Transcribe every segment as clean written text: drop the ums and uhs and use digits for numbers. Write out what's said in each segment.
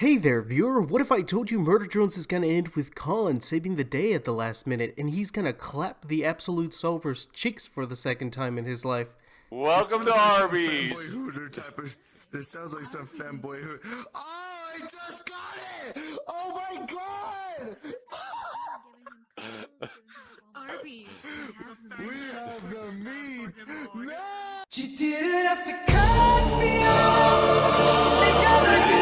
Hey there, viewer. What if I told you Murder Drones is gonna end with Khan saving the day at the last minute and he's gonna clap the absolute sober's cheeks for the second time in his life? Welcome to Arby's. This sounds like some fanboy hoot. Oh, I just got it! Oh my god! Arby's. We have the meat! No! You didn't have to cut me off. They never do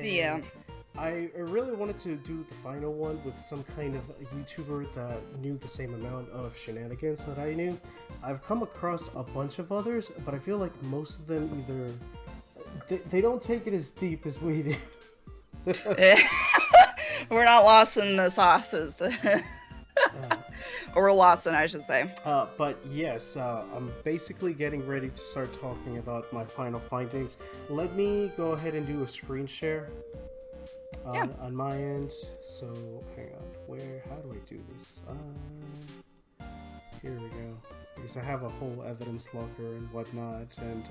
And I really wanted to do the final one with some kind of a YouTuber that knew the same amount of shenanigans that I knew. I've come across a bunch of others, but I feel like most of them either they don't take it as deep as we do. We're not lost in the sauces. Or we're lost in, I should say. But yes, I'm basically getting ready to start talking about my final findings. Let me go ahead and do a screen share on my end. So, hang on. How do I do this? Here we go. Because I have a whole evidence locker and whatnot. And,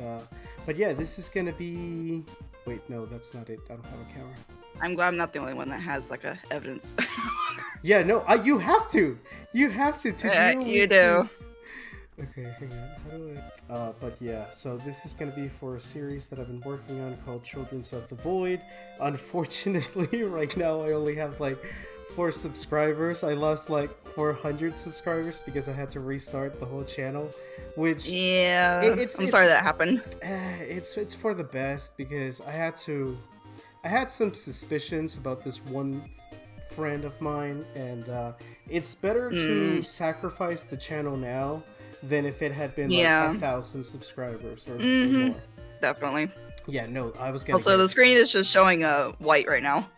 but yeah, this is gonna be... Wait, no, that's not it. I don't have a camera. I'm glad I'm not the only one that has, like, a evidence. Yeah, no, you have to! You have to deal you with do. this. Okay, hang on. How do I... but yeah, so this is gonna be for a series that I've been working on called Children's of the Void. Unfortunately, right now I only have like 4 subscribers. I lost like 400 subscribers because I had to restart the whole channel, which... Yeah, I'm sorry that happened. It's for the best because I had some suspicions about this one friend of mine, and it's better to sacrifice the channel now than if it had been like 1,000 subscribers or more. Definitely. Yeah, no, I was getting... Also, the screen is just showing white right now.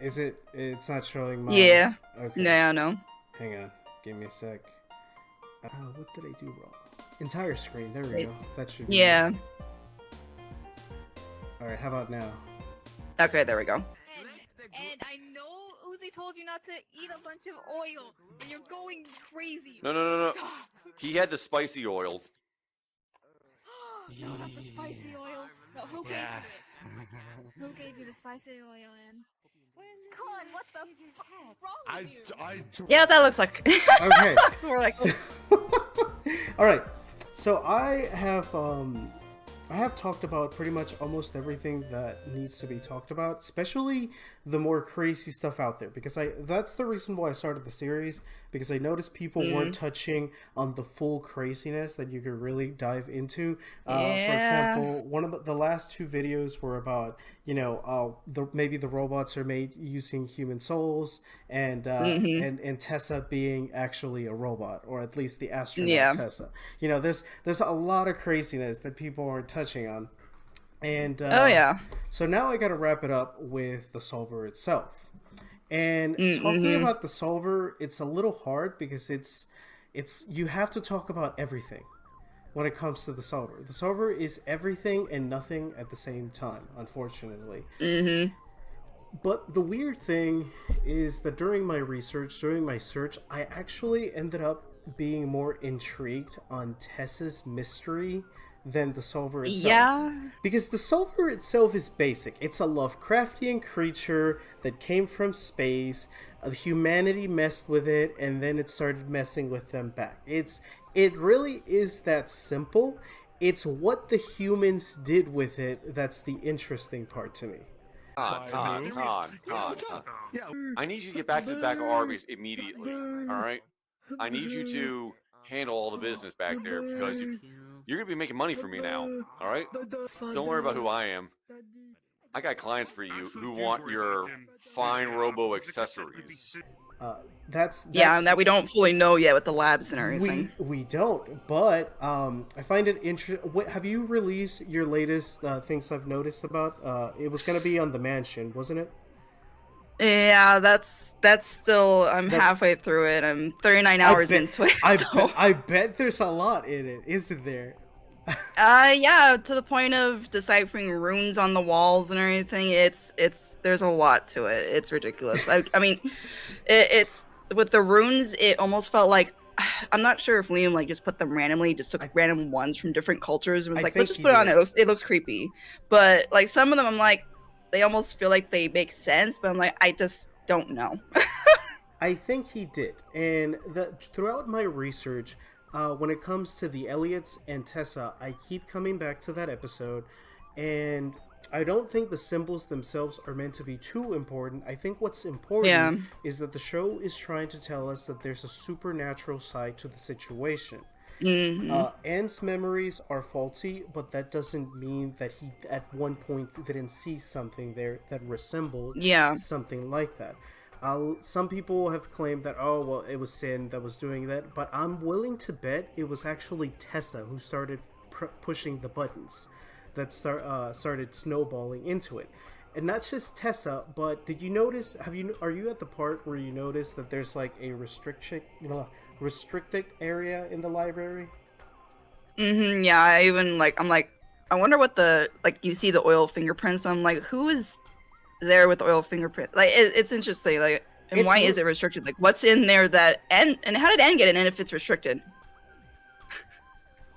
Is it? It's not showing my... Yeah. Okay. Yeah, no. Hang on. Give me a sec. What did I do wrong? Entire screen. There we go. That should be... Yeah. Alright, how about now? Okay, there we go. And I know Uzi told you not to eat a bunch of oil, and you're going crazy. No. Stop. He had the spicy oil. No, not the spicy oil. No, who gave you it? Who gave you the spicy oil, Ann? Con, what the fuck is wrong with you? Yeah, that looks like... Okay. So we're like... Alright. So I have talked about pretty much almost everything that needs to be talked about, especially the more crazy stuff out there, because that's the reason why I started the series, because I noticed people weren't touching on the full craziness that you could really dive into. For example, one of the last 2 videos were about, you know, maybe the robots are made using human souls, and Tessa being actually a robot, or at least the astronaut Tessa. You know, there's a lot of craziness that people aren't touching on. And so now I gotta wrap it up with the solver itself. And talking about the solver, it's a little hard because it's you have to talk about everything when it comes to the solver. The solver is everything and nothing at the same time, unfortunately. But the weird thing is that during my search, I actually ended up being more intrigued on Tessa's mystery than the solver itself. Yeah. Because the solver itself is basic. It's a Lovecraftian creature that came from space. Humanity messed with it, and then it started messing with them back. It really is that simple. It's what the humans did with it that's the interesting part to me. Con. I need you to get back to the back of Arby's immediately. All right. I need you to handle all the business back there because you're gonna be making money for me now. All right. Don't worry about who I am. I got clients for you who want your fine robo accessories. That's Yeah, and that we don't fully know yet with the labs and everything. we don't, but I find it interesting. Have you released your latest things I've noticed about? It was gonna be on the mansion, wasn't it? Yeah, that's still. I'm That's halfway through it. I'm 39 I hours bet into it. So. I bet there's a lot in it, isn't there? Yeah, to the point of deciphering runes on the walls and everything. It's there's a lot to it. It's ridiculous. I mean, it's with the runes. It almost felt like I'm not sure if Liam like just put them randomly, just took random ones from different cultures and was I like, think let's just he put it on did. there. It looks creepy, but like some of them, I'm like, they almost feel like they make sense, but I'm like, I just don't know. I think he did, and throughout my research, when it comes to the Elliots and Tessa, I keep coming back to that episode, and I don't think the symbols themselves are meant to be too important. I think what's Yeah. important is that the show is trying to tell us that there's a supernatural side to the situation. Anne's memories are faulty, but that doesn't mean that he at one point didn't see something there that resembled Yeah. something like that. Some people have claimed that, oh, well, it was Sin that was doing that, but I'm willing to bet it was actually Tessa who started pushing the buttons that started snowballing into it. And not just Tessa, but did you notice? Are you at the part where you notice that there's like a restricted area in the library? Yeah, I'm like, I wonder what the like. You see the oil fingerprints. I'm like, who is there with oil fingerprints? Like, it's interesting. Like, and why is it restricted? Like, what's in there that and how did Anne get in if it's restricted?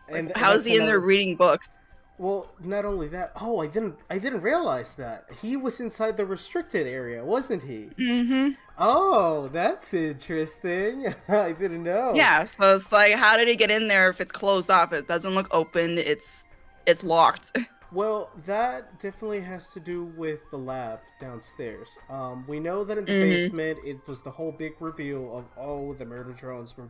Like, how is he in there reading books? Well, not only that. Oh, I didn't realize that he was inside the restricted area, wasn't he? Oh, that's interesting. I didn't know. Yeah, so it's like, how did he get in there if it's closed off? It doesn't look open. It's locked. Well, that definitely has to do with the lab downstairs. We know that in the basement, it was the whole big reveal of, oh, the murder drones were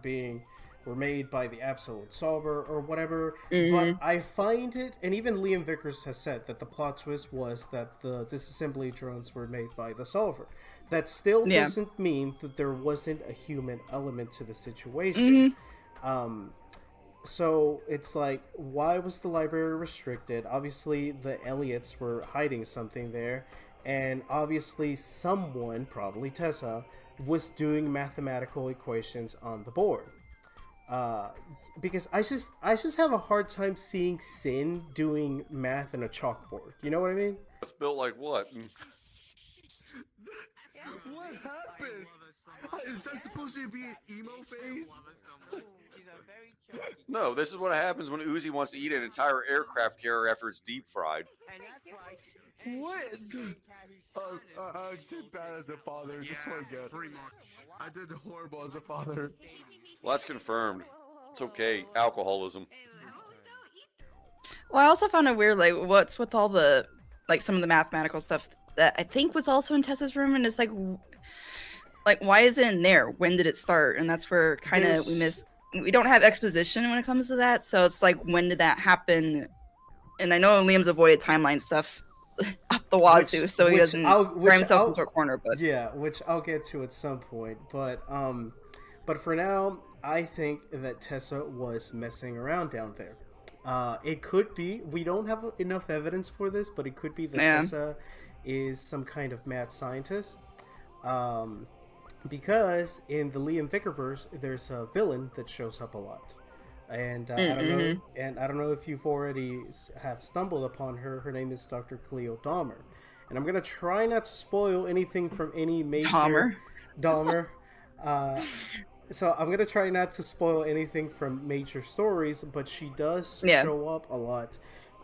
made by the Absolute Solver or whatever. But I find it, and even Liam Vickers has said that the plot twist was that the disassembly drones were made by the Solver. That still doesn't mean that there wasn't a human element to the situation. So it's like, why was the library restricted? Obviously, the Elliots were hiding something there, and obviously someone, probably Tessa, was doing mathematical equations on the board. Because I just have a hard time seeing Sin doing math in a chalkboard. You know what I mean? It's built like what? What happened? Is that supposed to be an emo phase? No, this is what happens when Uzi wants to eat an entire aircraft carrier after it's deep fried. What? I did bad as a father. Just want to get. Pretty much. I did horrible as a father. Well, that's confirmed. It's okay. Alcoholism. Well, I also found it weird, like, what's with all the, like, some of the mathematical stuff that I think was also in Tessa's room, and it's like, why is it in there? When did it start? And that's where kind of we don't have exposition when it comes to that, so it's like, when did that happen? And I know Liam's avoided timeline stuff up the wazoo, so he doesn't throw himself into a corner, but... Yeah, which I'll get to at some point, but for now, I think that Tessa was messing around down there. It could be, we don't have enough evidence for this, but it could be that Tessa is some kind of mad scientist. Because in the Liam Vickerverse, there's a villain that shows up a lot. And I don't know if you've already have stumbled upon her. Her name is Dr. Cleo Dahmer. And I'm going to try not to spoil anything from any major... Dahmer. So I'm going to try not to spoil anything from major stories, but she does show up a lot.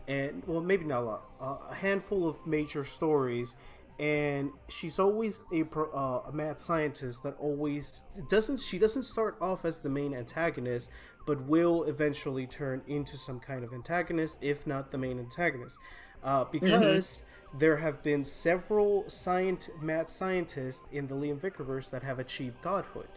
And, well, maybe not a lot. A handful of major stories. And she's always a mad scientist that always doesn't start off as the main antagonist, but will eventually turn into some kind of antagonist, if not the main antagonist. Because there have been several mad scientists in the Liam Vickerverse that have achieved godhood.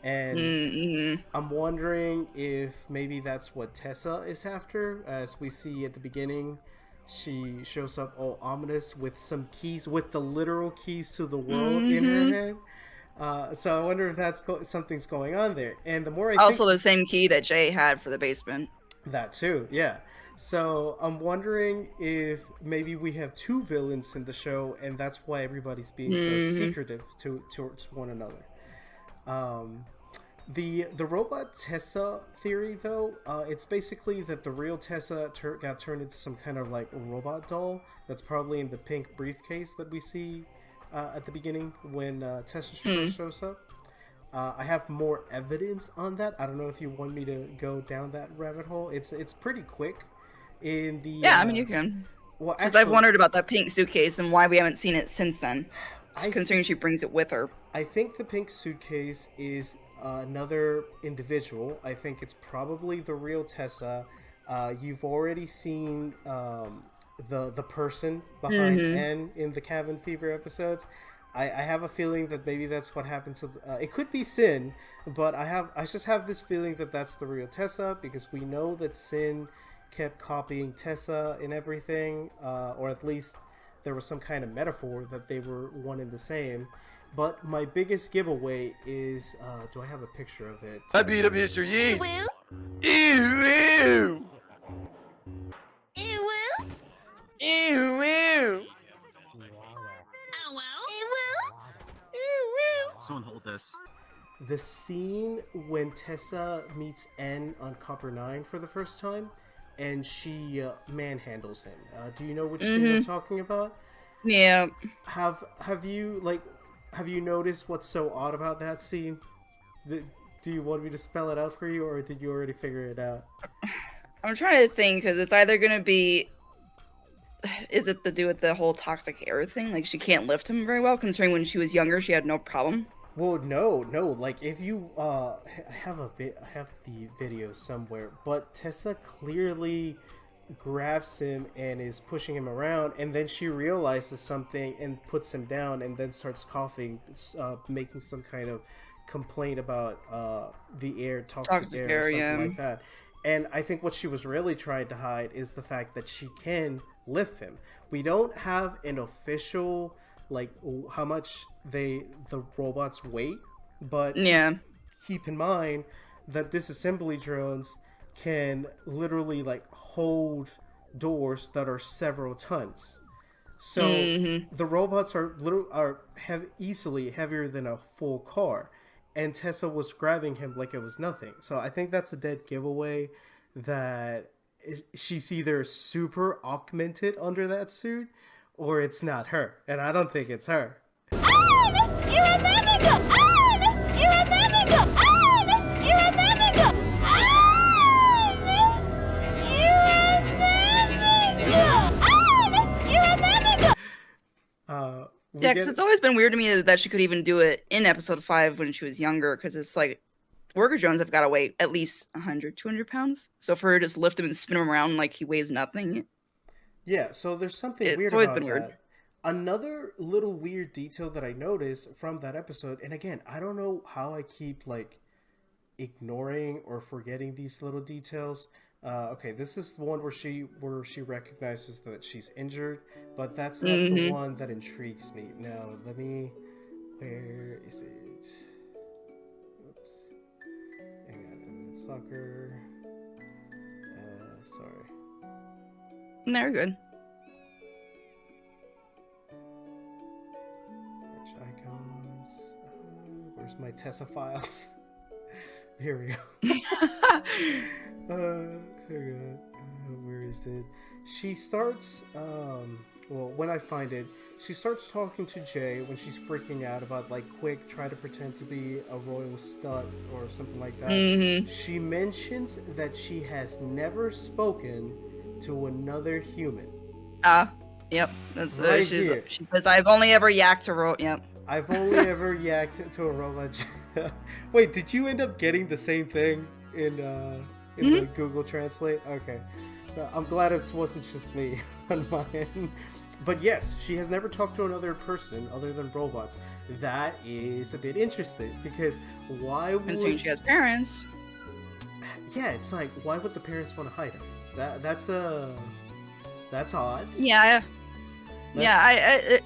And I'm wondering if maybe that's what Tessa is after, as we see at the beginning she shows up all ominous with some keys, with the literal keys to the world in her hand. So I wonder if that's something's going on there. And the more I Also, think the same key that Jay had for the basement. that too, yeah. So I'm wondering if maybe we have two villains in the show, and that's why everybody's being so secretive towards one another. The robot Tessa theory, though, it's basically that the real Tessa got turned into some kind of like robot doll that's probably in the pink briefcase that we see at the beginning when Tessa first shows up. I have more evidence on that. I don't know if you want me to go down that rabbit hole. It's pretty quick. In the I mean, you can. Well, because I've wondered about that pink suitcase and why we haven't seen it since then. Considering she brings it with her. I think the pink suitcase is another individual. I think it's probably the real Tessa. You've already seen the person behind N in the Cabin Fever episodes. I have a feeling that maybe that's what happened to. It could be Sin, but I just have this feeling that that's the real Tessa because we know that Sin kept copying Tessa and everything, or at least there was some kind of metaphor that they were one and the same. But my biggest giveaway is, do I have a picture of it? I beat up Mr. Yeast. Well, Ew, ew. it will. Ew, ew. Oh well. It will. Someone hold this. The scene when Tessa meets N on Copper 9 for the first time, and she manhandles him. Do you know which scene I'm talking about? Yeah. Have you noticed what's so odd about that scene? Do you want me to spell it out for you, or did you already figure it out? I'm trying to think, because it's either going to be... Is it to do with the whole toxic air thing? Like, she can't lift him very well, considering when she was younger, she had no problem. Well, no. Like, if you I have the video somewhere, but Tessa clearly grabs him and is pushing him around, and then she realizes something and puts him down, and then starts coughing, making some kind of complaint about the air, toxic air, or something like that. And I think what she was really trying to hide is the fact that she can lift him. We don't have an official like how much the robots weight, but keep in mind that disassembly drones can literally like hold doors that are several tons. So the robots have easily heavier than a full car, and Tessa was grabbing him like it was nothing. So I think that's a dead giveaway that she's either super augmented under that suit, or it's not her, and I don't think it's her. Yeah, because it's always been weird to me that she could even do it in episode 5 when she was younger, because it's like, worker drones have got to weigh at least 100, 200 pounds. So for her to just lift him and spin him around like he weighs nothing. Yeah, so there's something weird it's always about been weird. that. Another little weird detail that I noticed from that episode, and again, I don't know how I keep like ignoring or forgetting these little details. Okay, this is the one where she recognizes that she's injured, but that's not the one that intrigues me. Now, where is it? Oops. Hang on, evidence locker. Sorry. No, you're good. Search icons. Where's my Tessa files? Here we go. Where is it? She starts, when I find it, she starts talking to Jay when she's freaking out about, like, quick, try to pretend to be a royal stud or something like that. She mentions that she has never spoken to another human. Yep. That's right she here. says, I've only ever yacked a yep. I've only ever yacked to a robot. Wait, did you end up getting the same thing in the Google Translate? Okay. I'm glad it wasn't just me on my end. But yes, she has never talked to another person other than robots. That is a bit interesting, because why would... Considering she has parents. Yeah, it's like, why would the parents want to hide her? That's a That's odd. Yeah, That's- yeah.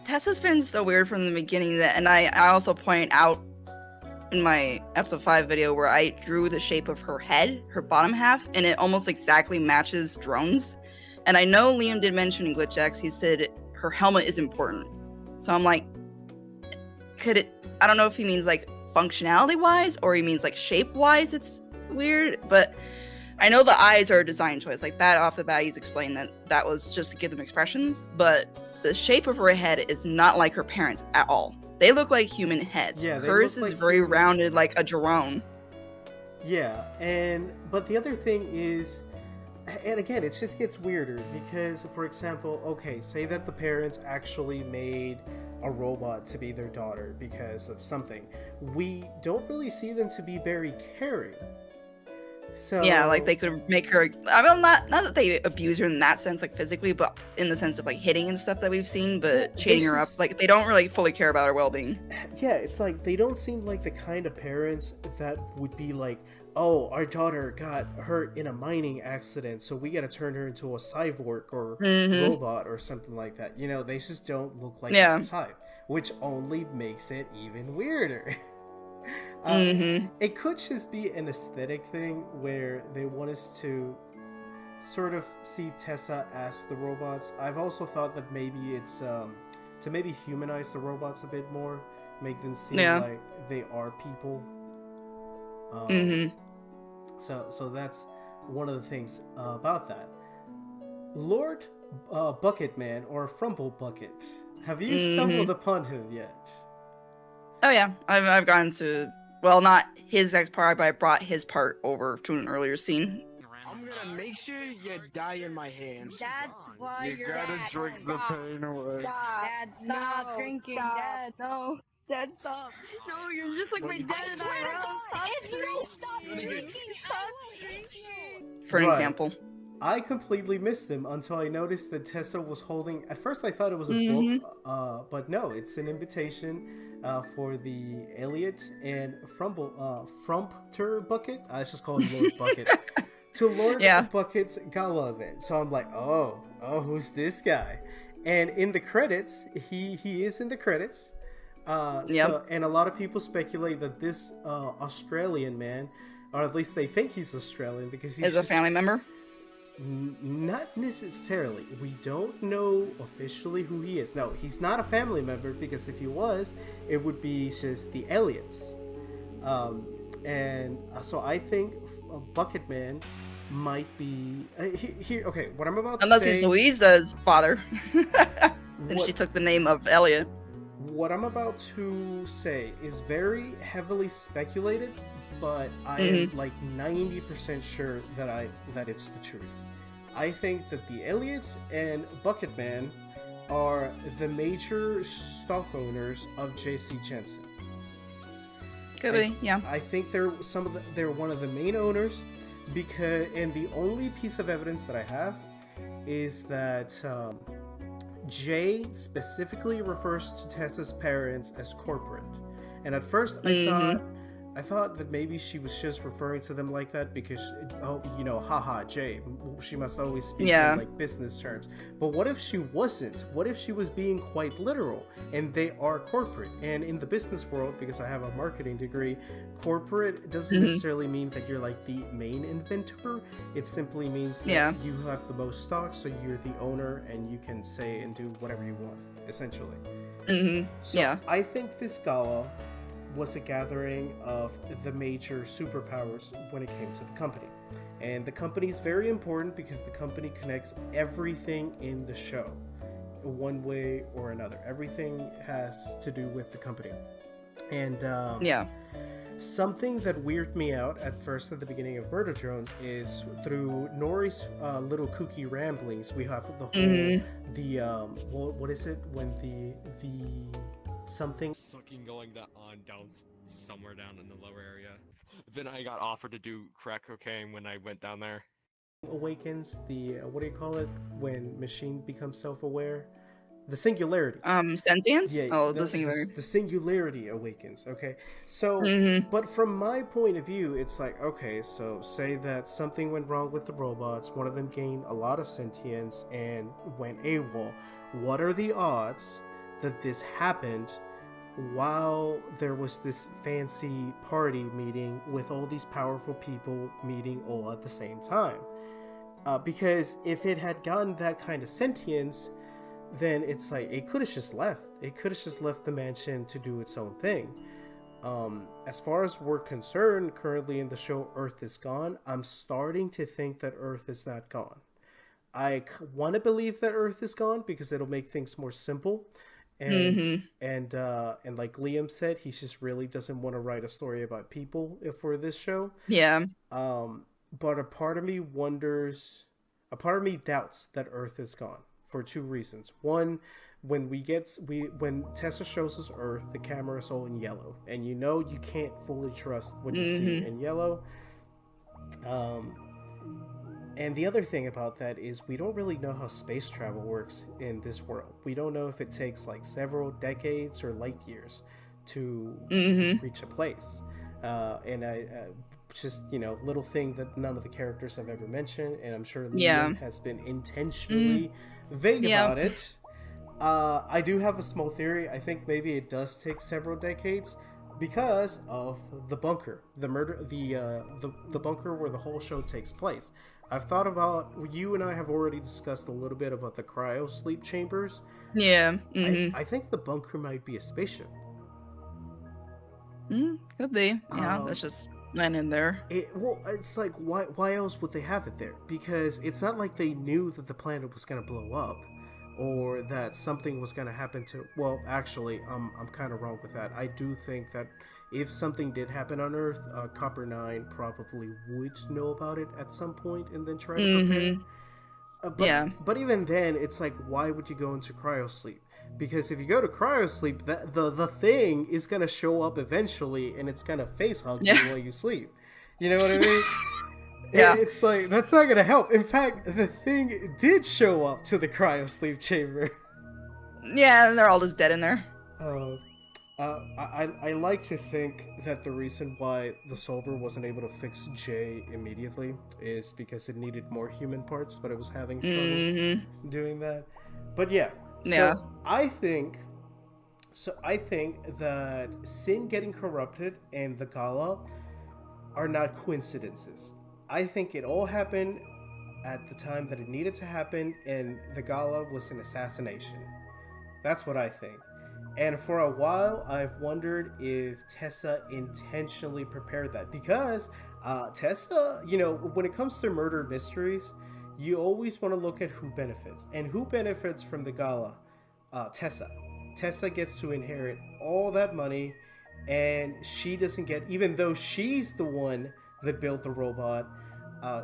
Tessa's been so weird from the beginning that, and I also point out in my episode 5 video where I drew the shape of her head, her bottom half, and it almost exactly matches Drone's. And I know Liam did mention in GlitchX, he said her helmet is important. So I'm like, could it, I don't know if he means like functionality wise or he means like shape wise it's weird, but I know the eyes are a design choice. Like that off the bat, he's explained that was just to give them expressions, but the shape of her head is not like her parents at all. They look like human heads. Yeah, they hers look is like very human- rounded like a drone. Yeah, but the other thing is, and again, it just gets weirder because, for example, okay, say that the parents actually made a robot to be their daughter because of something. We don't really see them to be very caring. So Yeah, like they could make her. I mean, not that they abuse her in that sense, like physically, but in the sense of like hitting and stuff that we've seen, but chaining her up. Like they don't really fully care about her well-being. Yeah, it's like they don't seem like the kind of parents that would be like, oh, our daughter got hurt in a mining accident, so we gotta turn her into a cyborg or robot or something like that. You know, they just don't look like that type, which only makes it even weirder. It could just be an aesthetic thing where they want us to sort of see Tessa as the robots. I've also thought that maybe it's to maybe humanize the robots a bit more, make them seem like they are people. So that's one of the things about that. Lord Bucketman or Frumple Bucket, have you stumbled upon him yet? Oh yeah, I've gotten to, well, not his next part, but I brought his part over to an earlier scene. I'm gonna make sure you die in my hands. That's why You you're gotta Dad, drink the stop. pain away. Stop. Dad, stop drinking. Stop. Dad, no. Dad, stop. No, you're just like my dad I and swear to I. God, Stop if you don't stop drinking. drinking, I will hit you. For example. I completely missed him until I noticed that Tessa was holding. At first, I thought it was a book, but no, it's an invitation for the Elliot and Frumpter Bucket. I just call him Lord Bucket to Lord Bucket's Gala event. So I'm like, oh, who's this guy? And in the credits, he is in the credits. So, and a lot of people speculate that this Australian man, or at least they think he's Australian because he's is a family member. Not necessarily. We don't know officially who he is. No, he's not a family member because if he was, it would be just the Elliots. So I think Bucketman might be here. Okay, what I'm about to Unless say. he's Louisa's father, and she took the name of Elliot. What I'm about to say is very heavily speculated, but I am like 90% sure that it's the truth. I think that the Elliots and Bucketman are the major stock owners of J.C. Jensen. Could be, yeah. I think they're one of the main owners and the only piece of evidence that I have is that Jay specifically refers to Tessa's parents as corporate. And at first I thought that maybe she was just referring to them like that because, haha, Jay, she must always speak in like business terms. But what if she wasn't? What if she was being quite literal and they are corporate? And in the business world, because I have a marketing degree, corporate doesn't necessarily mean that you're like the main inventor. It simply means that you have the most stock, so you're the owner and you can say and do whatever you want, essentially. So I think this gala was a gathering of the major superpowers when it came to the company. And the company is very important because the company connects everything in the show one way or another. Everything has to do with the company. And something that weirded me out at first at the beginning of Murder Drones is through Nori's little kooky ramblings, we have the whole what is it when the something sucking going down somewhere down in the lower area. Then I got offered to do crack cocaine when I went down there. Awakens, the what do you call it when machine becomes self-aware? The singularity. Sentience? Yeah, Oh, the singularity. the singularity awakens. Okay, so but from my point of view, it's like, okay, so say that something went wrong with the robots, one of them gained a lot of sentience and went AWOL. What are the odds that this happened while there was this fancy party meeting with all these powerful people meeting all at the same time? Because if it had gotten that kind of sentience, then it's like it could have just left. It could have just left the mansion to do its own thing. As far as we're concerned, currently in the show, Earth is gone. I'm starting to think that Earth is not gone. I want to believe that Earth is gone because it'll make things more simple. And like Liam said, he just really doesn't want to write a story about people for this show. Yeah. But a part of me wonders, a part of me doubts that Earth is gone for two reasons. One, when when Tessa shows us Earth, the camera is all in yellow, and you know you can't fully trust what you see in yellow. And the other thing about that is we don't really know how space travel works in this world. We don't know if it takes like several decades or light years to reach a place. And I just, you know, little thing that none of the characters have ever mentioned, and I'm sure Liam has been intentionally vague about it. I do have a small theory. I think maybe it does take several decades because of the bunker, the bunker where the whole show takes place. I've thought about, you and I have already discussed a little bit about the cryo sleep chambers. Yeah. I think the bunker might be a spaceship. Could be. Yeah, that's just land in there. Well, it's like, why else would they have it there? Because it's not like they knew that the planet was going to blow up or that something was going to happen to... Well, actually, I'm kind of wrong with that. I do think that if something did happen on Earth, Copper 9 probably would know about it at some point and then try to prepare. But even then, it's like, why would you go into cryosleep? Because if you go to cryosleep, the thing is going to show up eventually and it's going to face hug you while you sleep. You know what I mean? It's like, that's not going to help. In fact, the thing did show up to the cryosleep chamber. Yeah, and they're all just dead in there. I like to think that the reason why the Solver wasn't able to fix Jay immediately is because it needed more human parts, but it was having trouble doing that. But so I think that Sin getting corrupted and the Gala are not coincidences. I think it all happened at the time that it needed to happen, and the Gala was an assassination. That's what I think. And for a while, I've wondered if Tessa intentionally prepared that. Because Tessa, you know, when it comes to murder mysteries, you always want to look at who benefits. And who benefits from the Gala? Tessa. Tessa gets to inherit all that money, and she doesn't get, even though she's the one that built the robot,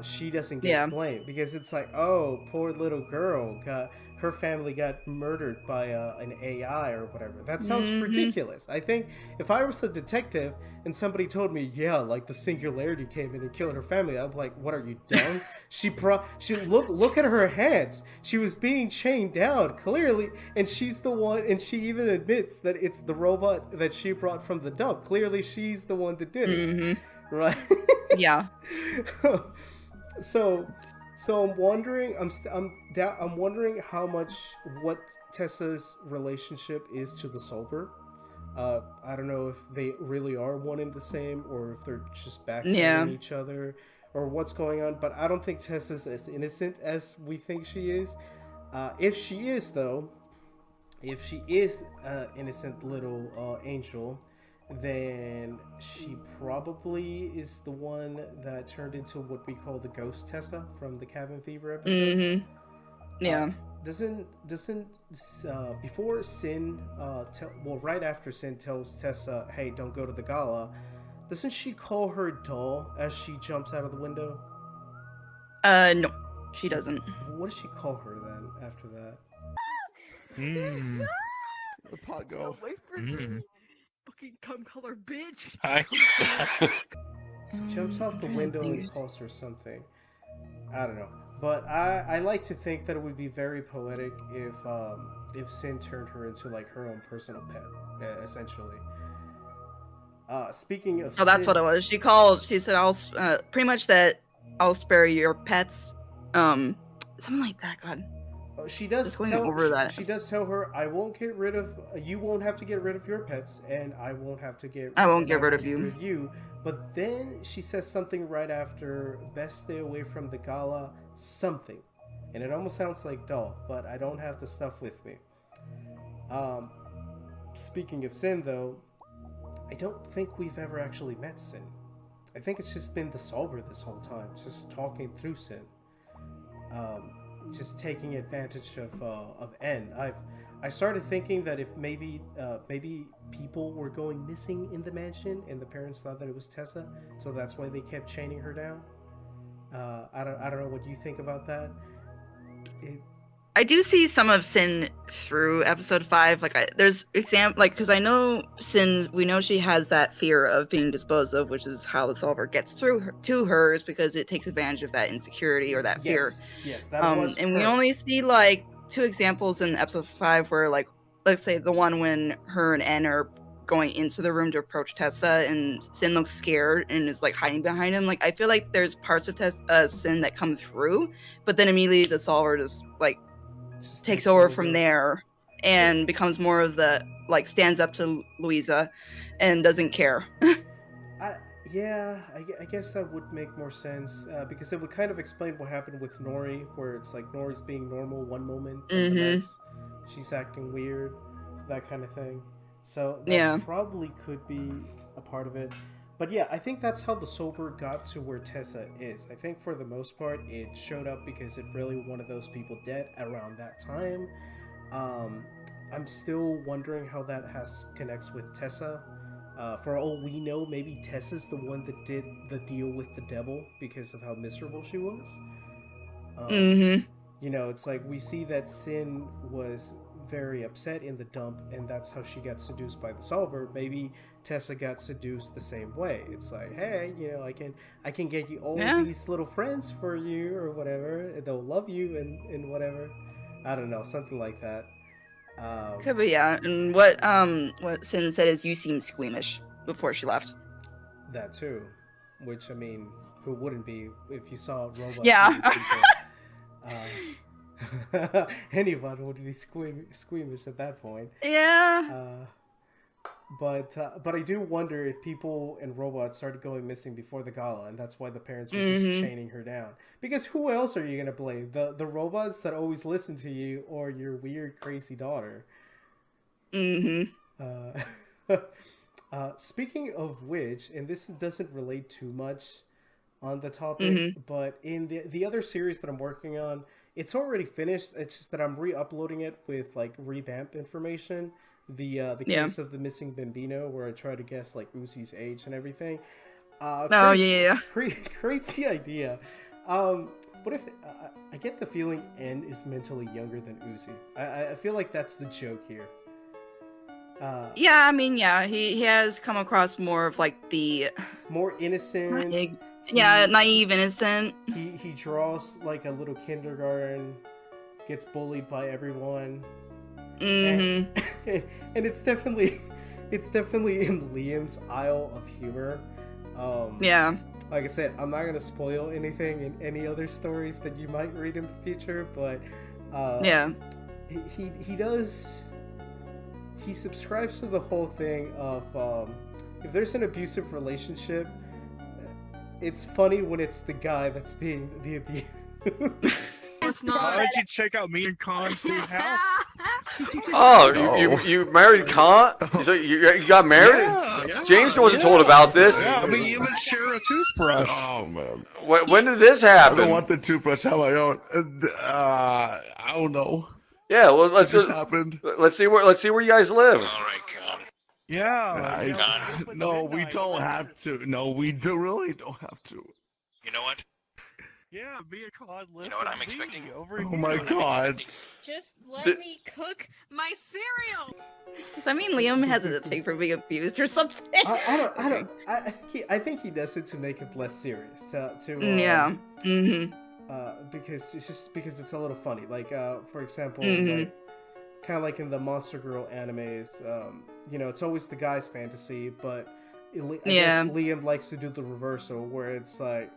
she doesn't get blamed. Because it's like, oh, poor little girl her family got murdered by an AI or whatever. That sounds ridiculous. I think if I was a detective and somebody told me, yeah, like the singularity came in and killed her family, I'm like, what, are you dumb? she look at her hands. She was being chained down clearly, and she's the one, and she even admits that it's the robot that she brought from the dump. Clearly, she's the one that did it, right? Yeah. So I'm wondering, I'm wondering how much what Tessa's relationship is to the Solver. I don't know if they really are one and the same, or if they're just backstabbing each other, or what's going on. But I don't think Tessa's as innocent as we think she is. If she is, though, if she is an innocent little angel, then she probably is the one that turned into what we call the ghost Tessa from the Cabin Fever episode. Doesn't before Sin right after Sin tells Tessa, hey, don't go to the Gala, doesn't she call her doll as she jumps out of the window? No, she doesn't. What does she call her then after that? The pot go. Away from me. Fucking cum color bitch. Jumps off the window and calls her something. I don't know. But I like to think that it would be very poetic if if Sin turned her into like her own personal pet, essentially. Speaking of Oh, that's Sin, what it was. She said, "I'll pretty much that I'll spare your pets." Something like that. God, she does just going tell over that. she does tell her, "I won't get rid of you. Won't have to get rid of your pets, and I won't have to get. I won't and get rid of you." you. But then she says something right after, "Best stay away from the Gala." Something, and it almost sounds like doll, but I don't have the stuff with me. Speaking of Sin, though, I don't think we've ever actually met Sin. I think it's just been the Solver this whole time, just talking through Sin, just taking advantage of N. I started thinking that if maybe people were going missing in the mansion, and the parents thought that it was Tessa, so that's why they kept chaining her down. I don't know what you think about that. I do see some of Sin through episode 5. Like, there's because I know Sin. We know she has that fear of being disposed of, which is how the Solver gets through to her, is because it takes advantage of that insecurity or that fear. Yes, that was. And her. we only see like 2 examples in episode 5 where, like, let's say the one when her and N are going into the room to approach Tessa, and Sin looks scared and is like hiding behind him. Like, I feel like there's parts of Sin that come through, but then immediately the Solver just like takes over from there and becomes more of the like stands up to Louisa and doesn't care. I guess that would make more sense because it would kind of explain what happened with Nori, where it's like Nori's being normal one moment, and the next she's acting weird, that kind of thing. So that probably could be a part of it. But yeah, I think that's how the Sober got to where Tessa is. I think for the most part, it showed up because it really wanted those people dead around that time. I'm still wondering how that connects with Tessa. For all we know, maybe Tessa's the one that did the deal with the devil because of how miserable she was. You know, it's like we see that Sin was very upset in the dump, and that's how she got seduced by the Solver. Maybe Tessa got seduced the same way. It's like, hey, you know, I can get you all these little friends for you or whatever. They'll love you and whatever. I don't know, something like that. Could be, yeah. And what Sin said is, "You seem squeamish," before she left. That too, which I mean, who wouldn't be if you saw robots? Yeah. Anyone would be squeamish at that point. Yeah. But I do wonder if people and robots started going missing before the Gala, and that's why the parents were just chaining her down. Because who else are you gonna blame? The robots that always listen to you, or your weird, crazy daughter? Speaking of which, and this doesn't relate too much on the topic, but in the other series that I'm working on, it's already finished. It's just that I'm re-uploading it with like revamp information. The case of the missing Bambino, where I try to guess like Uzi's age and everything. Crazy idea. What if I get the feeling N is mentally younger than Uzi? I feel like that's the joke here. Yeah, I mean, yeah, he has come across more of like the more innocent. Naive, innocent. He draws like a little kindergarten, gets bullied by everyone. And it's definitely in Liam's aisle of humor. Like I said, I'm not gonna spoil anything in any other stories that you might read in the future, but he subscribes to the whole thing of if there's an abusive relationship, it's funny when it's the guy that's being the abuse. It's not. Why don't you check out me and Khan's new house? You married Khan? So you got married? Yeah. James wasn't told about this. Yeah, but you would share a toothbrush. Oh man. When did this happen? I don't want the toothbrush. Have my own. I don't know. Yeah, well, let's see where you guys live. All right, Khan. Yeah. No, we don't have to. No, we really don't have to. You know what? Yeah, be a cod. You know what I'm expecting? Over Oh my god. Just let me cook my cereal. Because I mean, Liam has a thing for being abused or something. I think he does it to make it less serious. Because it's a little funny. Like for example, like kind of like in the Monster Girl animes. You know, it's always the guy's fantasy, but I guess Liam likes to do the reversal, where it's like,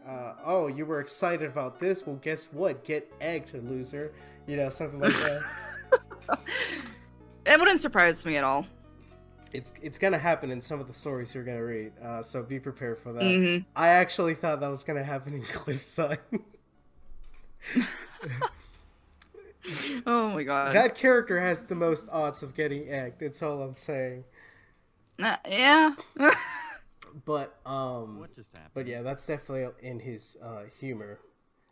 oh, you were excited about this? Well, guess what? Get egged, loser. You know, something like that. It wouldn't surprise me at all. It's gonna happen in some of the stories you're gonna read, so be prepared for that. Mm-hmm. I actually thought that was gonna happen in Cliffside. Oh my god. That character has the most odds of getting egged. That's all I'm saying. Yeah. But yeah, that's definitely in his humor.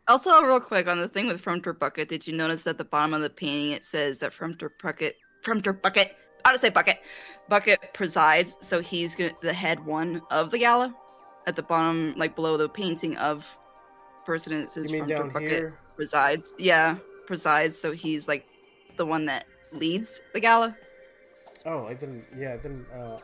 Also, real quick on the thing with Frumter Bucket, did you notice at the bottom of the painting it says that Frumter Bucket, how to say Bucket presides, so he's the head one of the gala. At the bottom, like below the painting of person, it says Frumter Bucket here? presides. Yeah, presides, so he's like the one that leads the gala. Oh, I didn't.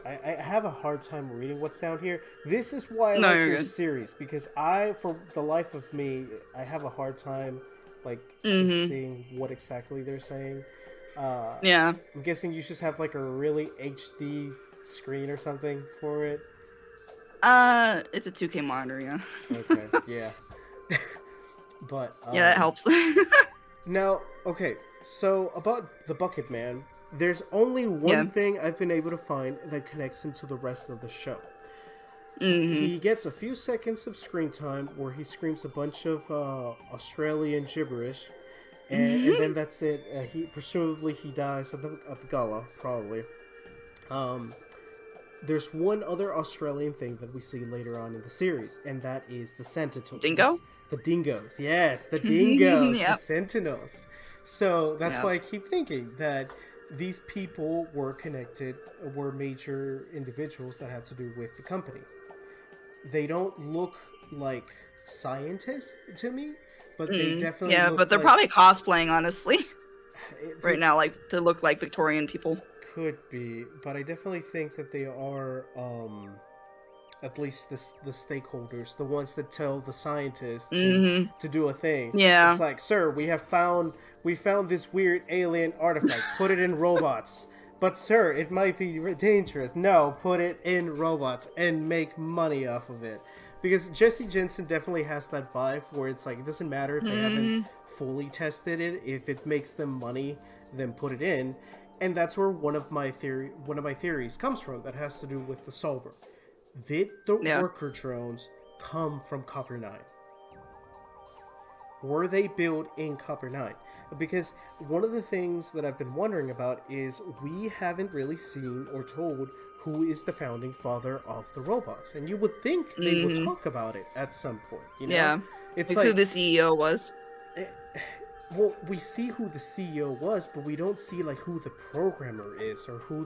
I have a hard time reading what's down here. This is why I like your series, because for the life of me, I have a hard time just seeing what exactly they're saying. Yeah. I'm guessing you just have like a really HD screen or something for it. It's a 2K monitor, yeah. Okay, yeah. But yeah, that helps. Now, okay, so about the Bucket Man. There's only one thing I've been able to find that connects him to the rest of the show. He gets a few seconds of screen time where he screams a bunch of Australian gibberish, and then that's it. Presumably he dies at the gala, probably. There's one other Australian thing that we see later on in the series, and that is the Sentinels. Dingo? The dingoes, yes, the dingoes, Yep. the Sentinels. So that's why I keep thinking that these people were major individuals that had to do with the company. They don't look like scientists to me, but they definitely look but they're probably cosplaying, honestly, right now, like to look like Victorian people. Could be, but I definitely think that they are at least the stakeholders, the ones that tell the scientists to do a thing. Yeah, it's like, sir, we found this weird alien artifact. Put it in robots. But sir, it might be dangerous. No, put it in robots and make money off of it. Because Jesse Jensen definitely has that vibe where it's like, it doesn't matter if they haven't fully tested it. If it makes them money, then put it in. And that's where one of my theories comes from. That has to do with the Solver. Did the worker drones come from Copper 9? Were they built in Copper 9? Because one of the things that I've been wondering about is we haven't really seen or told who is the founding father of the robots. And you would think they would talk about it at some point, you know? Yeah, it's like who the CEO was. Well, we see who the CEO was, but we don't see like who the programmer is or who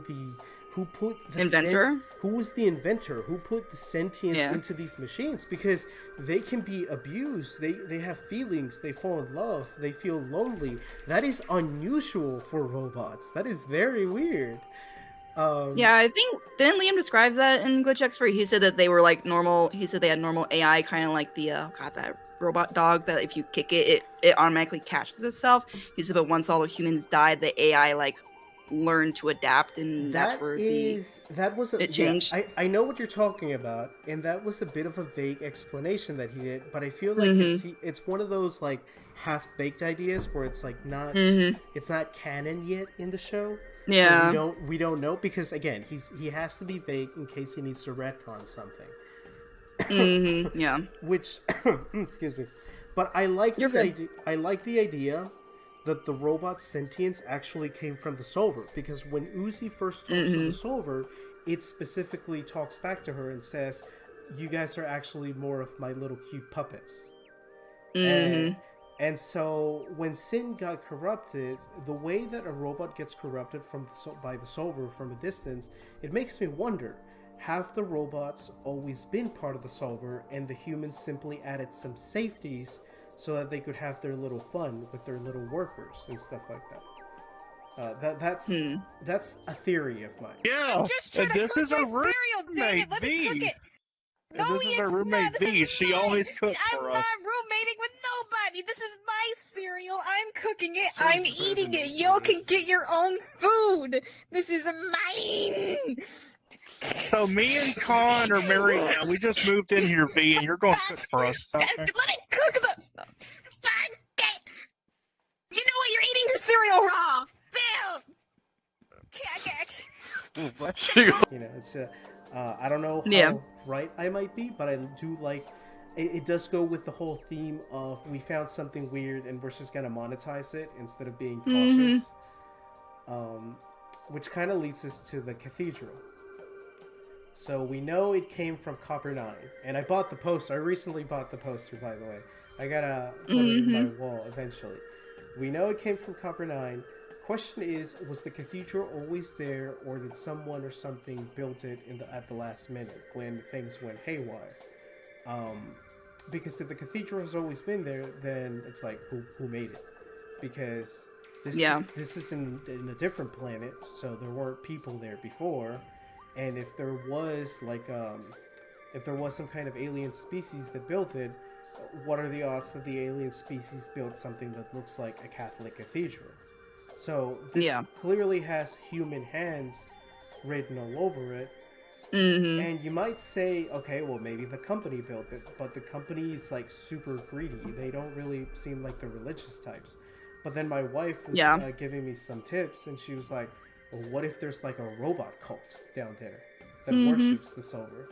put the inventor. Who was the inventor? Who put the sentience into these machines? Because they can be abused. They have feelings. They fall in love. They feel lonely. That is unusual for robots. That is very weird. Yeah, I think didn't Liam describe that in Glitch Expert? He said that they were like normal. He said they had normal AI, kind of like the that robot dog that if you kick it automatically catches itself. He said, but once all the humans died, the AI like learned to adapt, and that's where it changed. I know what you're talking about, and that was a bit of a vague explanation that he did, but I feel like it's one of those like half-baked ideas where it's like not it's not canon yet in the show. Yeah, so we don't know, because again he has to be vague in case he needs to retcon something. Yeah, which excuse me, but I like the idea that the robot's sentience actually came from the Solver, because when Uzi first talks to the Solver, it specifically talks back to her and says, you guys are actually more of my little cute puppets. And so when Sin got corrupted, the way that a robot gets corrupted by the Solver from a distance, it makes me wonder, have the robots always been part of the Solver and the humans simply added some safeties so that they could have their little fun with their little workers and stuff like that? That's a theory of mine. Yeah, Just trying to this cook is a my room, cereal, dang it, let me cook it. And this is our roommate V. She always cooks I'm for not us. roommating with nobody. This is my cereal. I'm cooking it. Sounds I'm better eating than it. this Y'all can service. get your own food. This is mine. So me and Con are married now. We just moved in here, V, and you're going to cook for us. Okay? Let me cook the. You know what? You're eating your cereal raw. Still. You know, it's I don't know how Yeah. right I might be, but I do like it does go with the whole theme of we found something weird and we're just gonna monetize it instead of being cautious. Which kind of leads us to the cathedral. So we know it came from Copper 9, and I bought the poster. I recently bought the poster, by the way. I gotta put it in my wall eventually. We know it came from Copper 9. Question is, was the cathedral always there, or did someone or something build it at the last minute when things went haywire? Because if the cathedral has always been there, then it's like who made it? Because this is in a different planet, so there weren't people there before, and if there was some kind of alien species that built it, what are the odds that the alien species built something that looks like a Catholic cathedral? So this clearly has human hands written all over it. And you might say, okay, well, maybe the company built it, but the company is like super greedy. They don't really seem like the religious types. But then my wife was giving me some tips, and she was like, well, what if there's like a robot cult down there that worships the Solver?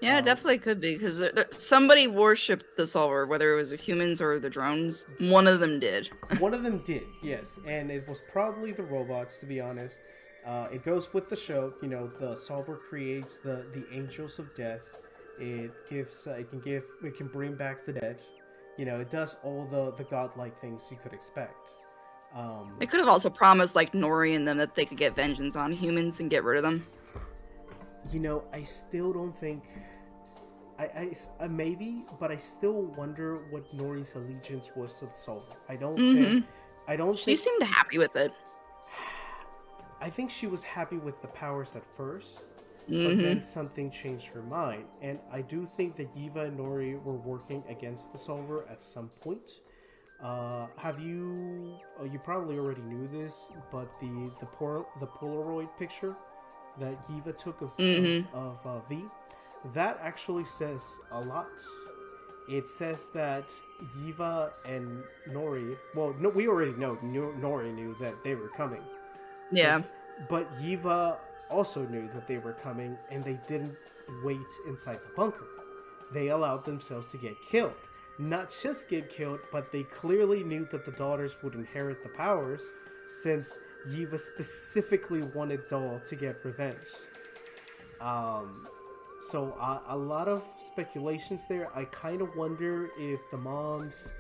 Yeah, it definitely could be, because somebody worshipped the Solver, whether it was the humans or the drones. One of them did. One of them did, yes. And it was probably the robots, to be honest. It goes with the show. You know, the Solver creates the angels of death. It gives, it can bring back the dead. You know, it does all the godlike things you could expect. They could have also promised, like, Nori and them that they could get vengeance on humans and get rid of them. You know, I still don't think... I maybe, but I still wonder what Nori's allegiance was to the Solver. I don't think... She seemed happy with it. I think she was happy with the powers at first, but then something changed her mind. And I do think that Yiva and Nori were working against the Solver at some point. You probably already knew this, but the Polaroid picture that Yiva took of V, that actually says a lot. It says that Yiva and Nori, well, no, we already know Nori knew that they were coming. Yeah. But Yiva also knew that they were coming, and they didn't wait inside the bunker. They allowed themselves to get killed. Not just get killed, but they clearly knew that the daughters would inherit the powers, since Yiva specifically wanted Doll to get revenge. So a lot of speculations there. I kind of wonder if the moms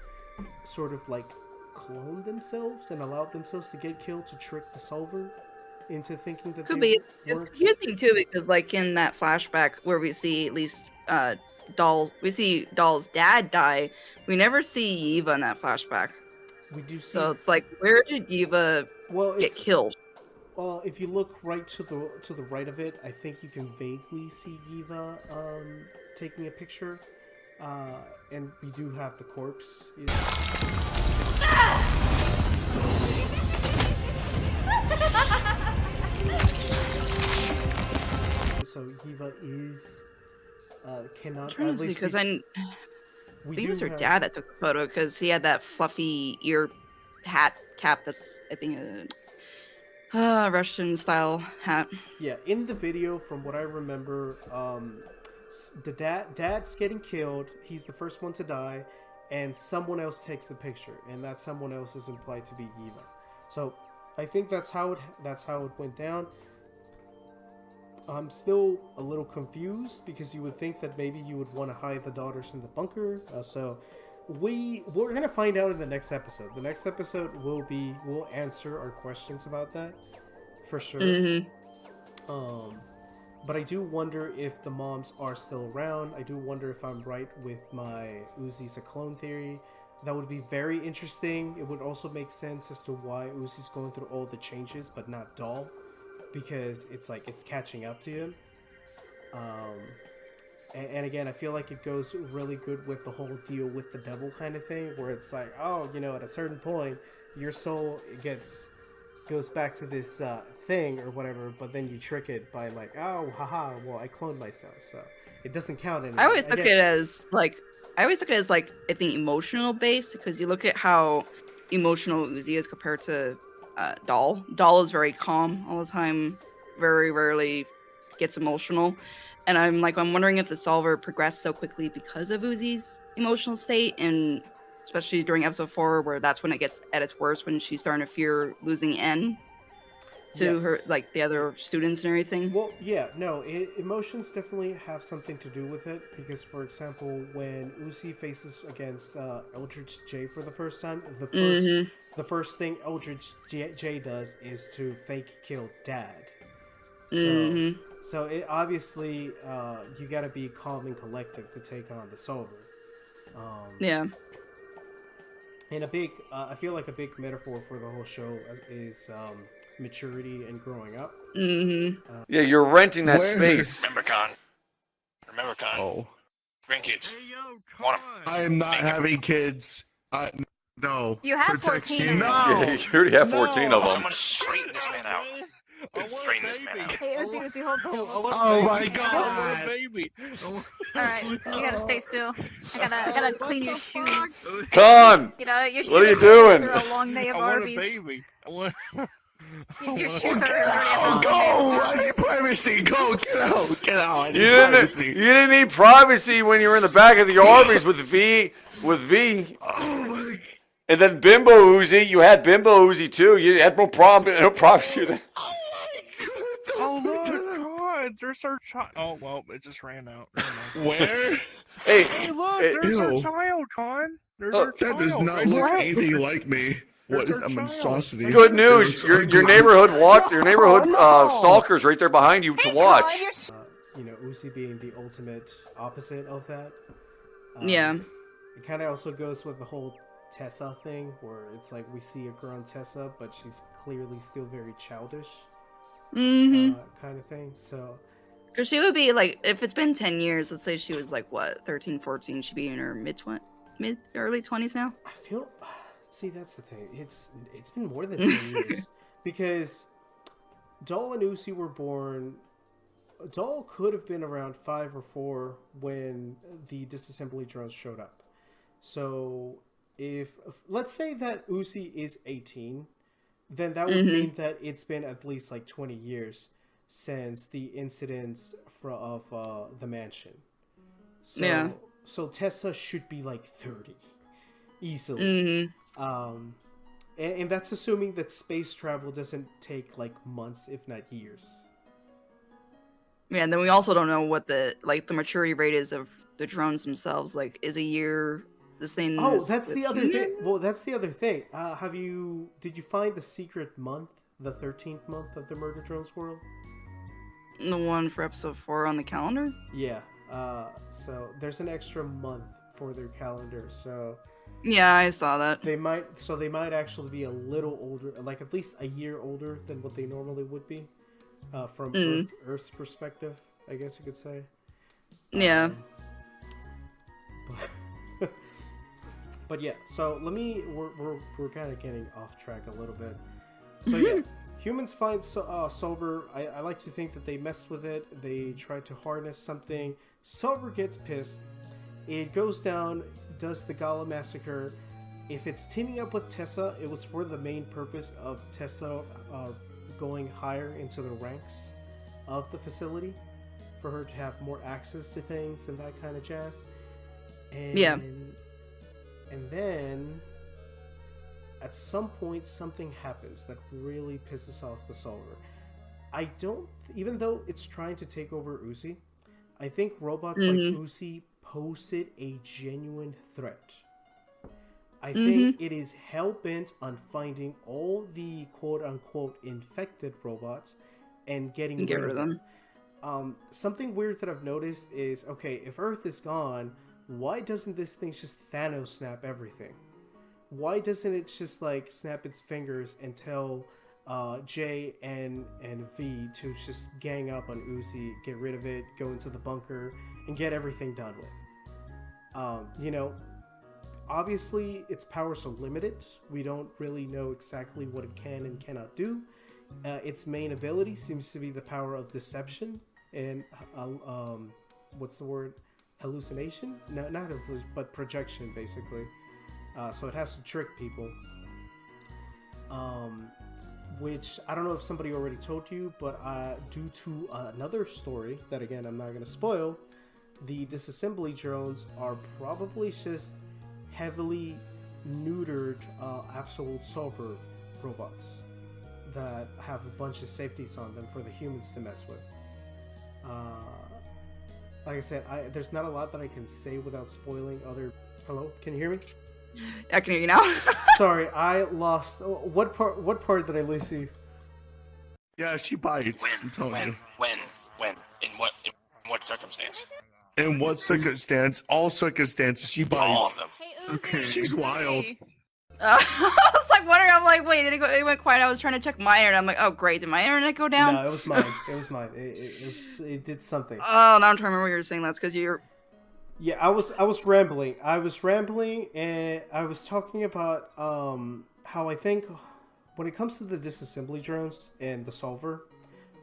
sort of like cloned themselves and allowed themselves to get killed to trick the Solver into thinking that Could they be. It's weren't. confusing too, because like in that flashback where we see at least Doll's dad die, we never see Eva in that flashback. We do see. So it's like, where did Eva get killed? Well, if you look right to the right of it, I think you can vaguely see Eva taking a picture, and we do have the corpse. So Eva is cannot at least because I think it was her dad that took the photo, because he had that fluffy ear hat cap that's, I think, a Russian style hat. Yeah, in the video, from what I remember, the dad's getting killed. He's the first one to die, and someone else takes the picture, and that someone else is implied to be Eva. So I think that's how it went down. I'm still a little confused, because you would think that maybe you would want to hide the daughters in the bunker. So we're gonna find out in the next episode. The next episode will answer our questions about that for sure. But I do wonder if the moms are still around. I do wonder if I'm right with my Uzi's a clone theory. That would be very interesting. It would also make sense as to why Uzi's going through all the changes but not Doll, because it's like it's catching up to him. and again, I feel like it goes really good with the whole deal with the devil kind of thing, where it's like, oh, you know, at a certain point, your soul goes back to this thing or whatever, but then you trick it by like, oh, haha, well, I cloned myself, so it doesn't count anymore. I always look at it as like, I think emotional based, because you look at how emotional Uzi is compared to Doll. Doll is very calm all the time, very rarely gets emotional. And I'm wondering if the solver progressed so quickly because of Uzi's emotional state, and especially during episode 4, where that's when it gets at its worst, when she's starting to fear losing N to her, like the other students and everything. Well, yeah, no, emotions definitely have something to do with it, because, for example, when Uzi faces against Eldridge J for the first time, the first thing Eldridge J does is to fake kill Dad. So it obviously you got to be calm and collective to take on the solver. Yeah. And I feel like a big metaphor for the whole show is maturity and growing up. Yeah, you're renting that space. Remember, Con. Oh. Grandkids. Hey, yo, Want 'em. Con. I am not having kids. No. You have Protection. 14. No. Yeah, you already have 14 of them. Someone straighten this man out. Straighten this man out. Hey, Uzi, hold still. Oh my I god. want a baby. Alright, you gotta stay still. I gotta clean your shoes. Con! You know, your shoes What are you are doing? After a long day of I want a Arby's. baby. I want. Your shoes are already Oh, after a long go! day of I Arby's. need privacy. Go, get out, get out. I You need didn't. privacy. You didn't need privacy when you were in the back of the Arby's with V. Oh my. And then Bimbo Uzi. You had Bimbo Uzi too. You had no problem. No privacy there. Oh my god. Oh look, God, there's our child. Oh well, it just ran out. Where? Hey, Hey, look, hey, there's our Ew. child, Con. There's Oh, our That does child not right look there. anything like me. What is There's a our child. monstrosity? good news. Your neighborhood stalkers right there behind you to watch. You know, Uzi being the ultimate opposite of that. Yeah. It kind of also goes with the whole Tessa thing, where it's like we see a grown Tessa, but she's clearly still very childish, kind of thing. So, Because she would be like, if it's been 10 years, let's say she was like, what, 13, 14, she'd be in her early 20s now? I feel, see, that's the thing. It's been more than 10 years, because Doll and Uzi were born. Doll could have been around 5 or 4 when the disassembly drones showed up. So if let's say that Uzi is 18, then that would mean that it's been at least like 20 years since the incidents of the mansion. So, Yeah. So Tessa should be like 30 easily. And that's assuming that space travel doesn't take like months, if not years. Yeah, and then we also don't know what the maturity rate is of the drones themselves. Like, is a year the same? Oh, as that's with the other thing. humans? Well, that's the other thing. Did you find the secret month, the 13th month of the Murder Drones world? The one for episode 4 on the calendar? Yeah. So there's an extra month for their calendar. So Yeah, I saw that. they might actually be a little older, like at least a year older than what they normally would be, from Earth's perspective, I guess you could say. Yeah. But yeah, so we're kind of getting off track a little bit. So yeah, humans find Sober. I like to think that they messed with it. They tried to harness something. Sober gets pissed. It goes down, does the Gala massacre. If it's teaming up with Tessa, it was for the main purpose of Tessa going higher into the ranks of the facility, for her to have more access to things and that kind of jazz. And Yeah. And then, at some point, something happens that really pisses off the Solver. Even though it's trying to take over Uzi, I think robots like Uzi pose a genuine threat. I think it is hell-bent on finding all the quote-unquote infected robots and getting rid of them. Something weird that I've noticed is, okay, if Earth is gone, why doesn't this thing just Thanos snap everything? Why doesn't it just like snap its fingers and tell J and V to just gang up on Uzi, get rid of it, go into the bunker, and get everything done with. You know, obviously its powers are limited. We don't really know exactly what it can and cannot do. Its main ability seems to be the power of deception and what's the word? Hallucination? No, not hallucination, but projection, basically. So it has to trick people. Which I don't know if somebody already told you, but due to another story that again I'm not going to spoil, the disassembly drones are probably just heavily neutered absolute solver robots that have a bunch of safeties on them for the humans to mess with. Like I said, there's not a lot that I can say without spoiling other. Hello, can you hear me? I can hear you now. Sorry, I lost. What part did I lose you? Yeah, she bites. I'm telling you. When? In what circumstance? In what circumstance? All circumstances, she bites. All of them. Okay. She's wild. I was like wondering. I'm like, wait, it went quiet. I was trying to check my internet. I'm like, oh great, did my internet go down? No, it was mine. It was mine. It did something. Oh, now I'm trying to remember what you were saying. That's because you're. Yeah, I was rambling. And I was talking about how I think when it comes to the disassembly drones and the solver,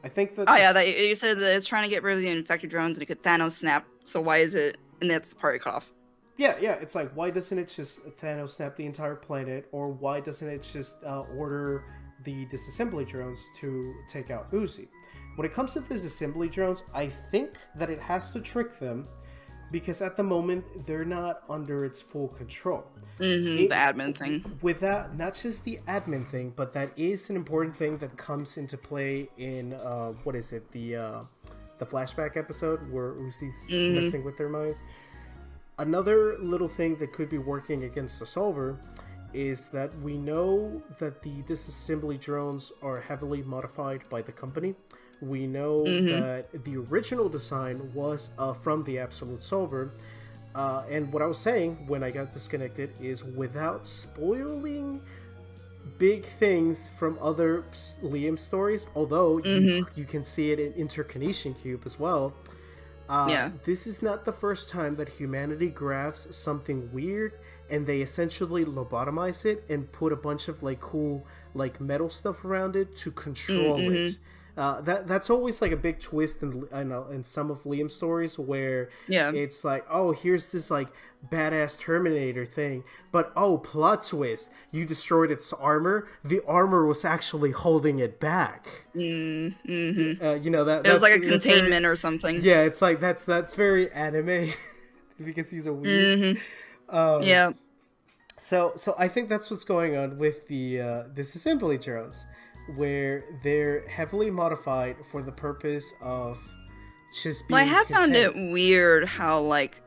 I think that. Oh yeah, that you said that it's trying to get rid of the infected drones and it could Thanos snap. So why is it? And that's the part it cut off. Yeah, it's like, why doesn't it just Thanos snap the entire planet, or why doesn't it just order the disassembly drones to take out Uzi? When it comes to disassembly drones, I think that it has to trick them, because at the moment they're not under its full control. The admin thing. With that, not just the admin thing, but that is an important thing that comes into play in what is it, the flashback episode where Uzi's messing with their minds. Another little thing that could be working against the solver is that we know that the disassembly drones are heavily modified by the company. We know that the original design was from the Absolute Solver. And what I was saying when I got disconnected is, without spoiling big things from other Liam stories, although you can see it in Interconnection Cube as well. This is not the first time that humanity grabs something weird and they essentially lobotomize it and put a bunch of like cool like metal stuff around it to control it. That's always like a big twist in some of Liam's stories, where it's like, oh, here's this like badass Terminator thing, but oh, plot twist, you destroyed its armor. The armor was actually holding it back. You know, that it was like a containment or something. Yeah, it's like that's very anime because he's a weird. So I think that's what's going on with the disassembly drones, where they're heavily modified for the purpose of just being. Well, I have found it weird how like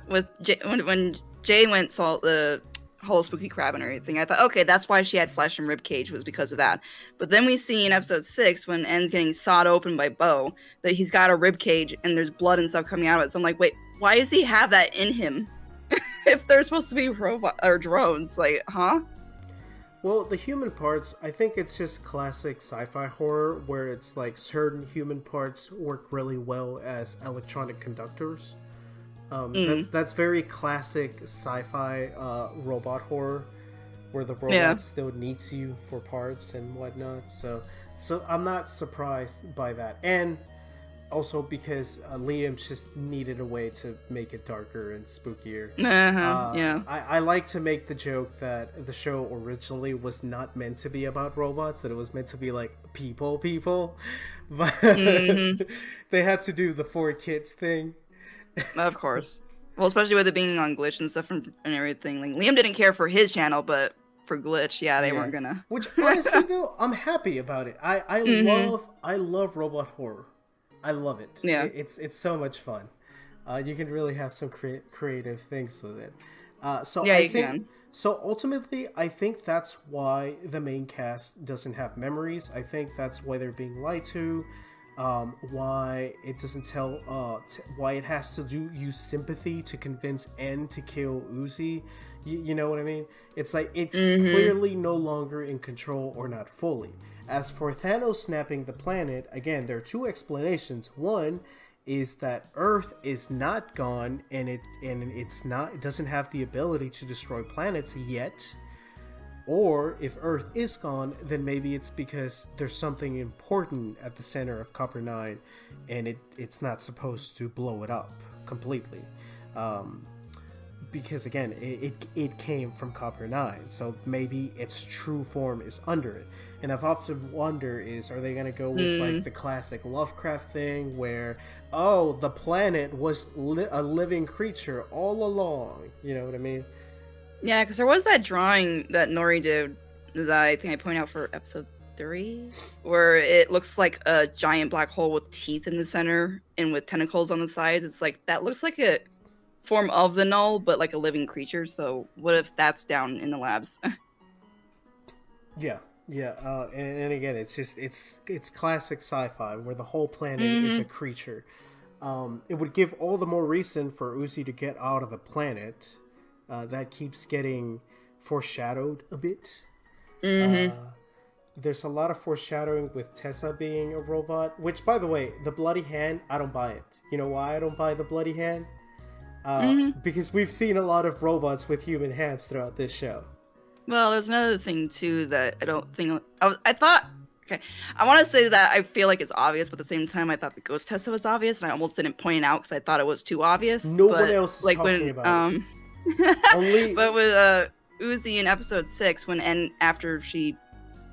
with when Jay went saw the whole spooky crab and everything, I thought, okay, that's why she had flesh and rib cage, was because of that. But then we see in episode 6 when En's getting sawed open by Bo that he's got a rib cage and there's blood and stuff coming out of it. So I'm like, wait, why does he have that in him if they're supposed to be robot or drones? Like, huh? Well, the human parts, I think it's just classic sci-fi horror where it's like certain human parts work really well as electronic conductors. That's very classic sci-fi robot horror, where the robot still needs you for parts and whatnot. So I'm not surprised by that, and also because Liam just needed a way to make it darker and spookier. I like to make the joke that the show originally was not meant to be about robots; that it was meant to be like people, but they had to do the 4 kids thing. Of course. Well, especially with it being on Glitch and stuff and everything. Like, Liam didn't care for his channel, but for Glitch, they weren't gonna. Which, honestly, though, I'm happy about it. I love robot horror. I love it. Yeah. It's so much fun. You can really have some creative things with it. So ultimately, I think that's why the main cast doesn't have memories. I think that's why they're being lied to. Why it doesn't tell why it has to use sympathy to convince N to kill Uzi. You know what I mean? It's like it's clearly no longer in control, or not fully. As for Thanos snapping the planet, again, there are two explanations. One is that Earth is not gone, and it doesn't have the ability to destroy planets yet. Or if Earth is gone, then maybe it's because there's something important at the center of Copper 9, and it's not supposed to blow it up completely. Because again, it came from Copper 9, so maybe its true form is under it. And I've often wondered are they going to go with like the classic Lovecraft thing where, oh, the planet was a living creature all along, you know what I mean? Yeah, because there was that drawing that Nori did that I think I pointed out for episode 3, where it looks like a giant black hole with teeth in the center and with tentacles on the sides. It's like, that looks like a form of the null, but like a living creature. So what if that's down in the labs? Yeah. And again, it's classic sci-fi where the whole planet is a creature. It would give all the more reason for Uzi to get out of the planet. That keeps getting foreshadowed a bit. There's a lot of foreshadowing with Tessa being a robot, which, by the way, the bloody hand, I don't buy it. You know why I don't buy the bloody hand? Because we've seen a lot of robots with human hands throughout this show. Well, there's another thing too that I don't think I thought. Okay, I want to say that I feel like it's obvious, but at the same time, I thought the ghost Tessa was obvious, and I almost didn't point it out because I thought it was too obvious. No one else is talking about it. But with Uzi in episode 6, after she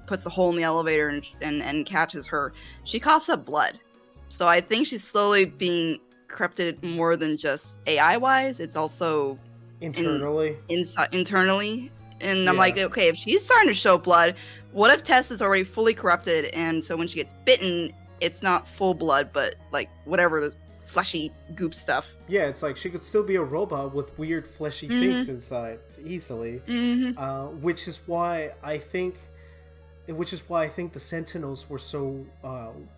puts the hole in the elevator and catches her, she coughs up blood. So I think she's slowly being corrupted more than just AI wise. It's also internally. Internally. And I'm like, okay, if she's starting to show blood, what if Tess is already fully corrupted? And so when she gets bitten, it's not full blood, but like whatever the fleshy goop stuff. Yeah, it's like she could still be a robot with weird fleshy things inside easily. Which is why I think the Sentinels were so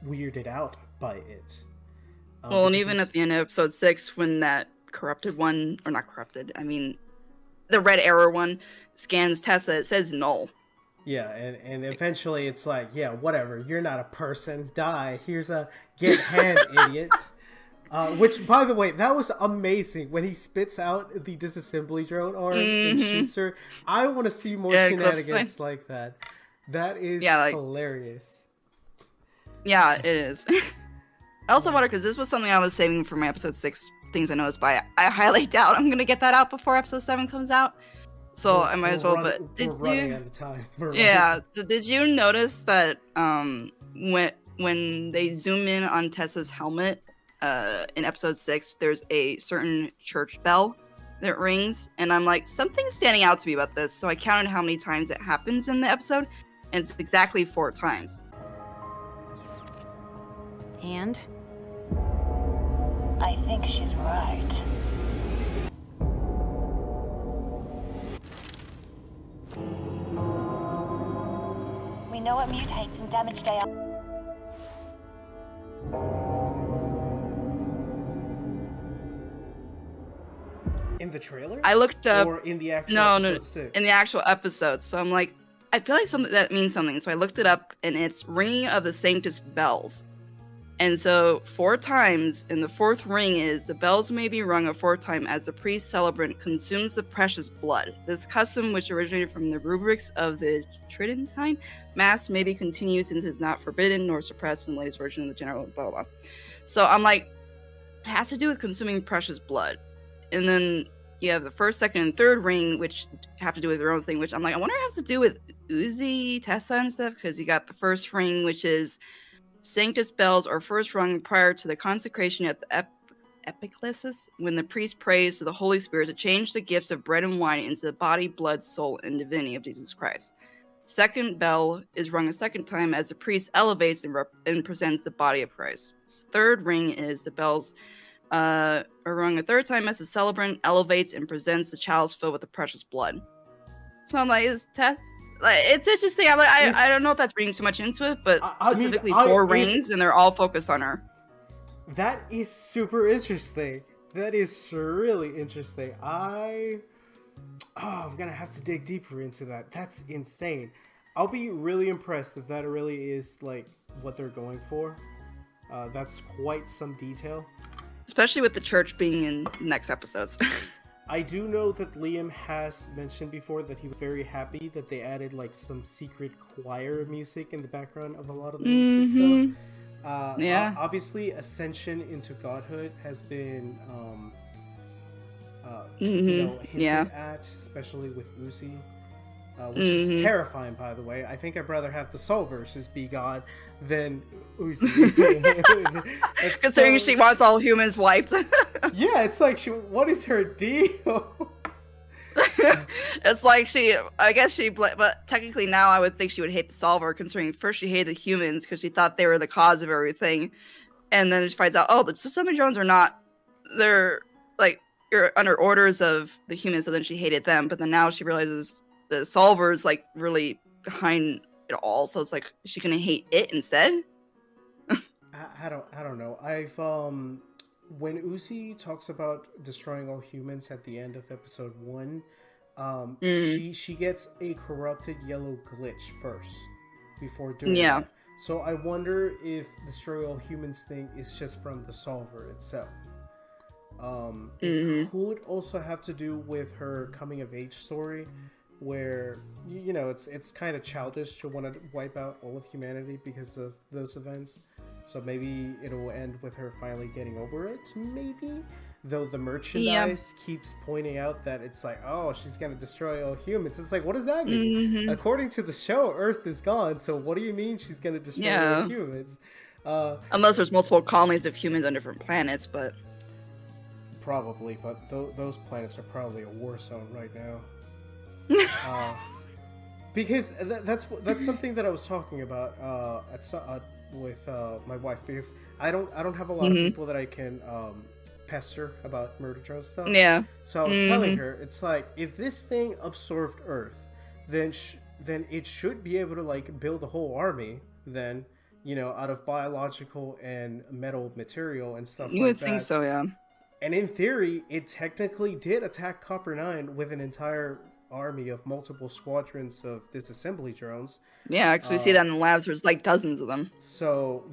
weirded out by it. Well, and even at the end of episode 6, when that corrupted one, or not corrupted, I mean, the red error one scans Tessa, it says null. Yeah, and eventually it's like, yeah, whatever, you're not a person, die, here's a get hand, idiot. Which, by the way, that was amazing when he spits out the disassembly drone arm and shoots her. I want to see more shenanigans like that. That is hilarious. Yeah, it is. I also wonder, because this was something I was saving for my episode 6 things I noticed by. I highly doubt I'm going to get that out before episode 7 comes out. So I might as well, but we're running out of time. Did you notice that when they zoom in on Tessa's helmet in episode 6, there's a certain church bell that rings, and I'm like, something's standing out to me about this. So I counted how many times it happens in the episode, and it's exactly 4 times. And? I think she's right. We know it mutates and damaged AI. In the trailer? I looked up. Or in the actual episode 6? In the actual episode. So I'm like, I feel like something that means something. So I looked it up, and it's ringing of the Sanctus bells. And so 4 times, and the 4th ring is the bells may be rung a 4th time as the priest celebrant consumes the precious blood. This custom, which originated from the rubrics of the Tridentine Mass, may be continued since it's not forbidden nor suppressed in the latest version of the general blah, blah, blah. So I'm like, it has to do with consuming precious blood. And then you have the 1st, 2nd, and 3rd ring, which have to do with their own thing, which I'm like, I wonder if it has to do with Uzi, Tessa, and stuff, because you got the 1st ring, which is Sanctus bells are first rung prior to the consecration at the epiclesis, when the priest prays to the Holy Spirit to change the gifts of bread and wine into the body, blood, soul, and divinity of Jesus Christ. 2nd bell is rung a 2nd time as the priest elevates and presents the body of Christ. 3rd ring is the bells are rung a 3rd time as the celebrant elevates and presents the chalice filled with the precious blood. So I'm like, is Tess? Like, it's interesting. I'm like, I don't know if that's reading too much into it, but specifically 4 rings, and they're all focused on her. That is super interesting. That is really interesting. I'm gonna have to dig deeper into that. That's insane. I'll be really impressed if that really is like what they're going for. That's quite some detail. Especially with the church being in next episodes. I do know that Liam has mentioned before that he was very happy that they added like some secret choir music in the background of a lot of the music stuff. Yeah. Obviously, ascension into godhood has been, hinted at, especially with Uzi, which is terrifying, by the way. I think I'd rather have the Solvers just be God than Uzi. Considering she wants all humans wiped. Yeah, it's like, what is her deal? It's like but technically now I would think she would hate the Solver, considering first she hated the humans because she thought they were the cause of everything, and then she finds out, oh, the Disassembly drones are not, they're like, you're under orders of the humans, so then she hated them, but then now she realizes the Solver's like really behind it all, so it's like, is she gonna hate it instead? I don't know. When Uzi talks about destroying all humans at the end of episode 1, she gets a corrupted yellow glitch first before doing that. So I wonder if destroy all humans thing is just from the Solver itself. It could also have to do with her coming of age story, where it's kind of childish to want to wipe out all of humanity because of those events. So maybe it'll end with her finally getting over it, maybe? Though the merchandise keeps pointing out that it's like, oh, she's going to destroy all humans. It's like, what does that mean? According to the show, Earth is gone, so what do you mean she's going to destroy all humans? Unless there's multiple colonies of humans on different planets, but... Probably, but those planets are probably a war zone right now. Because that's something that I was talking about with my wife, because I don't have a lot of people that I can pester about murder drone stuff. Yeah. So I was telling her, it's like, if this thing absorbed Earth, then it should be able to like build a whole army. Then out of biological and metal material and stuff. You would think so, yeah. And in theory, it technically did attack Copper 9 with an entire army of multiple squadrons of disassembly drones. Yeah, because we see that in the labs. There's like dozens of them. So,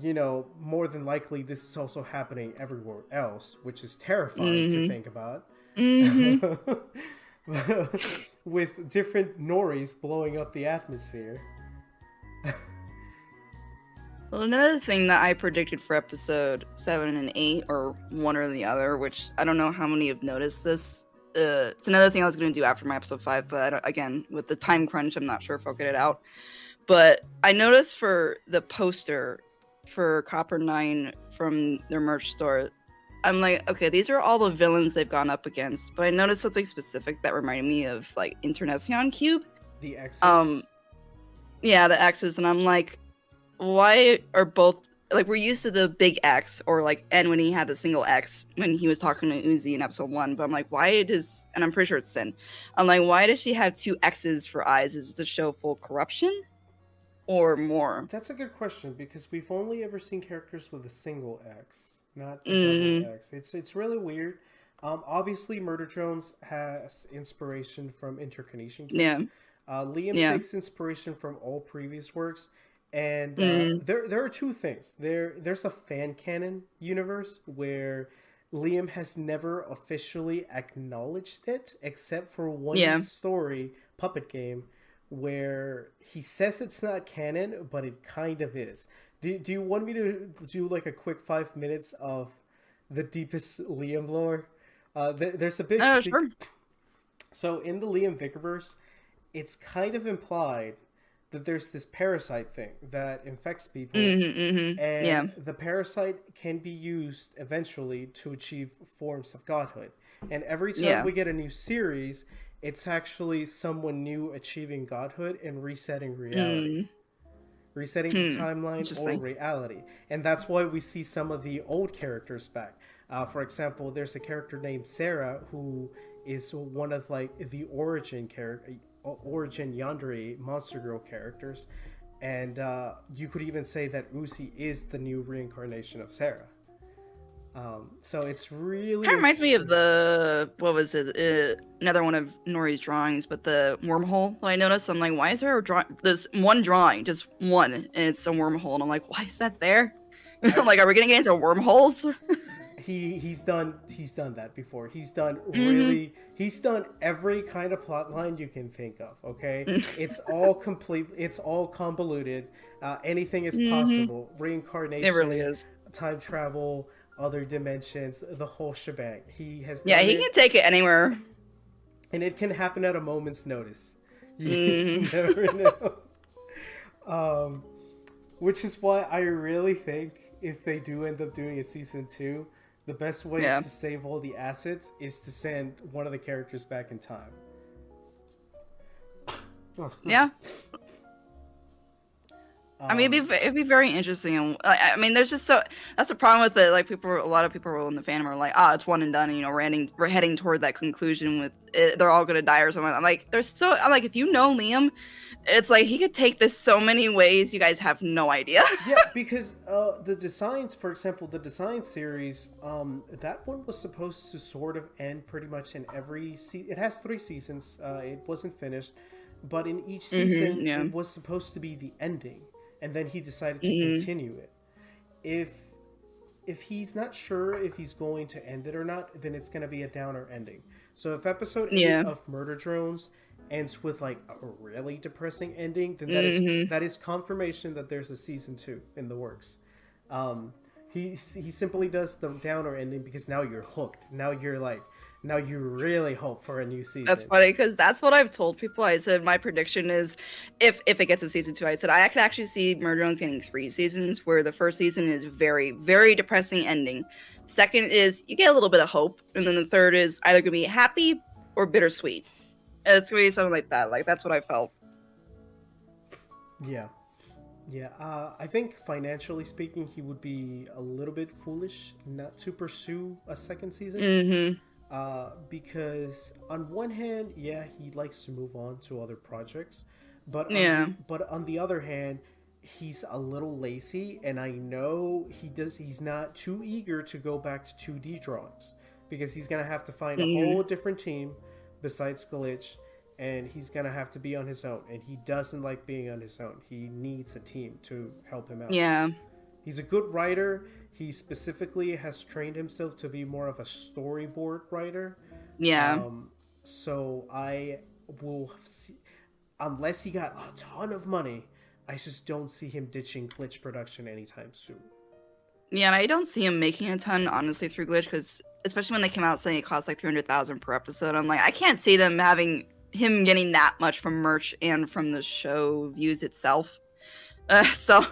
more than likely, this is also happening everywhere else, which is terrifying to think about. With different nories blowing up the atmosphere. Well, another thing that I predicted for episode 7 and 8, or one or the other, which I don't know how many have noticed this. It's another thing I was going to do after my episode 5, but again, with the time crunch, I'm not sure if I'll get it out. But I noticed for the poster for Copper 9 from their merch store, I'm like, okay, these are all the villains they've gone up against, but I noticed something specific that reminded me of like Internacion Cube. The X's? Yeah, the X's, and I'm like, why are both, like, we're used to the big X, or like N when he had the single X when he was talking to Uzi in episode 1, but I'm like, why does, and I'm pretty sure it's Sin, I'm like, why does she have 2 X's for eyes? Is it to show full corruption or more? That's a good question, because we've only ever seen characters with a single X, not the double X. It's really weird. Obviously Murder Drones has inspiration from Interconnection Cube. Yeah. Liam takes inspiration from all previous works. And there are 2 things. There's a fan canon universe where Liam has never officially acknowledged it, except for one story, Puppet Game, where he says it's not canon, but it kind of is. Do you want me to do like a quick 5 minutes of the deepest Liam lore? There's a big... Sure. So in the Liam Vicarverse, it's kind of implied that there's this parasite thing that infects people, and the parasite can be used eventually to achieve forms of godhood. And every time we get a new series, it's actually someone new achieving godhood and resetting reality. Resetting the timeline or reality. And that's why we see some of the old characters back. For example, there's a character named Sarah who is one of like the origin Yandere Monster Girl characters, and you could even say that Uzi is the new reincarnation of Sarah. So it's really Kind of reminds me of interesting. the what was it? Another one of Nori's drawings, but the wormhole that I noticed. I'm like, why is there a draw? There's one drawing, just one, and it's a wormhole, and I'm like, why is that there? I'm like, are we gonna get into wormholes? He's done that before. Mhm. He's done every kind of plot line you can think of. Okay, it's all complete. It's all convoluted. Anything is Mhm. possible. It really Reincarnation, is. time travel, other dimensions, the whole shebang. He has Yeah, done he it, can take it anywhere. and it can happen at a moment's notice. You Mhm. never know. Um, which is why I really think if they do end up doing a season 2, the best way Yeah. to save all the assets is to send one of the characters back in time. Yeah. I mean, it'd be very interesting. And I mean, there's just so that's the problem with it. Like a lot of people in the fandom are like, it's one and done. And, you know, we're heading toward that conclusion with it, they're all gonna die or something. I'm like, I'm like, if you know Liam, it's like he could take this so many ways. You guys have no idea. Yeah, because the designs, for example, the design series, that one was supposed to sort of end pretty much in every It has 3 seasons. It wasn't finished, but in each season, Yeah. it was supposed to be the ending, and then he decided to Mhm. continue it. If he's not sure if he's going to end it or not, then it's going to be a downer ending. So if episode 8 Yeah. of Murder Drones ends with like a really depressing ending, then Mhm. that is confirmation that there's a season 2 in the works. He simply does the downer ending because now you're hooked. Now you really hope for a new season. That's funny because that's what I've told people. I said my prediction is if it gets a season 2, I said I could actually see Murder Drones getting 3 seasons, where the first season is very, very depressing ending. Second is you get a little bit of hope, and then the third is either gonna be happy or bittersweet. It's gonna be something like that. Like that's what I felt. Yeah. Yeah, I think financially speaking, he would be a little bit foolish not to pursue a second season. Mhm. Because on one hand, yeah, he likes to move on to other projects, Yeah. but on the other hand, he's a little lazy, and I know he's not too eager to go back to 2D drawings because he's gonna have to find a whole Mhm. different team besides Glitch, and he's gonna have to be on his own, and he doesn't like being on his own. He needs a team to help him out. Yeah. He's a good writer. He specifically has trained himself to be more of a storyboard writer. Yeah. So I will see, unless he got a ton of money, I just don't see him ditching Glitch production anytime soon. Yeah, and I don't see him making a ton, honestly, through Glitch, because especially when they came out saying it costs like 300,000 per episode, I'm like, I can't see them having him getting that much from merch and from the show views itself. So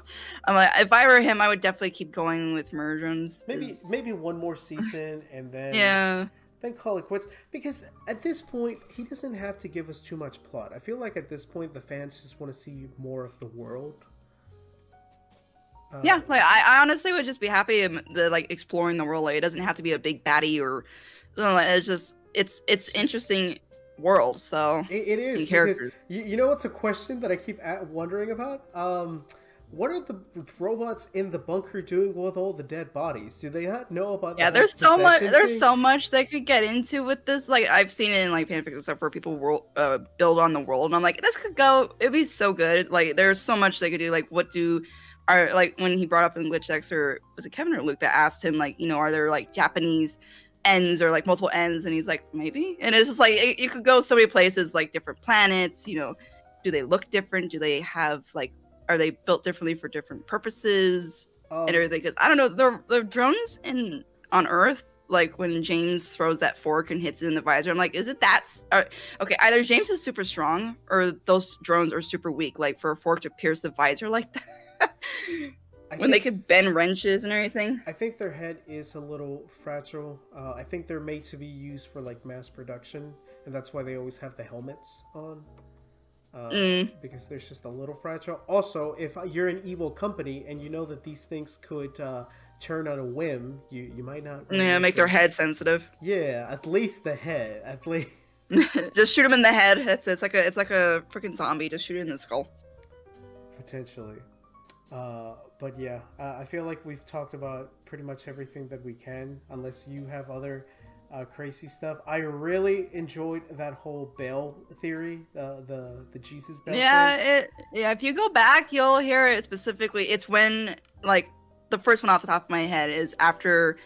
I'm like, if I were him, I would definitely keep going with Mergens. Maybe one more season and then Yeah. then call it quits. Because at this point, he doesn't have to give us too much plot. I feel like at this point, the fans just want to see more of the world. Yeah, like I honestly would just be happy like exploring the world. Like it doesn't have to be a big baddie or it's just it's interesting world. So it is and because characters. you know what's a question that I keep wondering about. What are the robots in the bunker doing with all the dead bodies? Do they not know about? Yeah, the whole there's so much. possession There's thing? so much they could get into with this. Like I've seen it in like fanfics and stuff where people build on the world, and I'm like, this could go. It'd be so good. Like there's so much they could do. Like are like when he brought up in Glitch X, or was it Kevin or Luke that asked him like, you know, are there like Japanese ends or like multiple ends? And he's like, maybe. And it's just like you could go so many places, like different planets. You know, do they look different? Do they have like, are they built differently for different purposes and everything? Because I don't know, the drones on Earth, like when James throws that fork and hits it in the visor, I'm like, is it that? Okay, either James is super strong or those drones are super weak, like for a fork to pierce the visor like that. When they could bend wrenches and everything. I think their head is a little fragile. I think they're made to be used for like mass production, and that's why they always have the helmets on. Because they're just a little fragile. Also, if you're an evil company and you know that these things could turn on a whim, you might not. Yeah, make their head sensitive. Yeah, at least the head. At least. Just shoot him in the head. It's like a freaking zombie. Just shoot it in the skull. Potentially. But yeah, I feel like we've talked about pretty much everything that we can, unless you have other crazy stuff. I really enjoyed that whole bell theory, the Jesus bell. Yeah, if you go back, you'll hear it specifically. It's when, like, the first one off the top of my head is after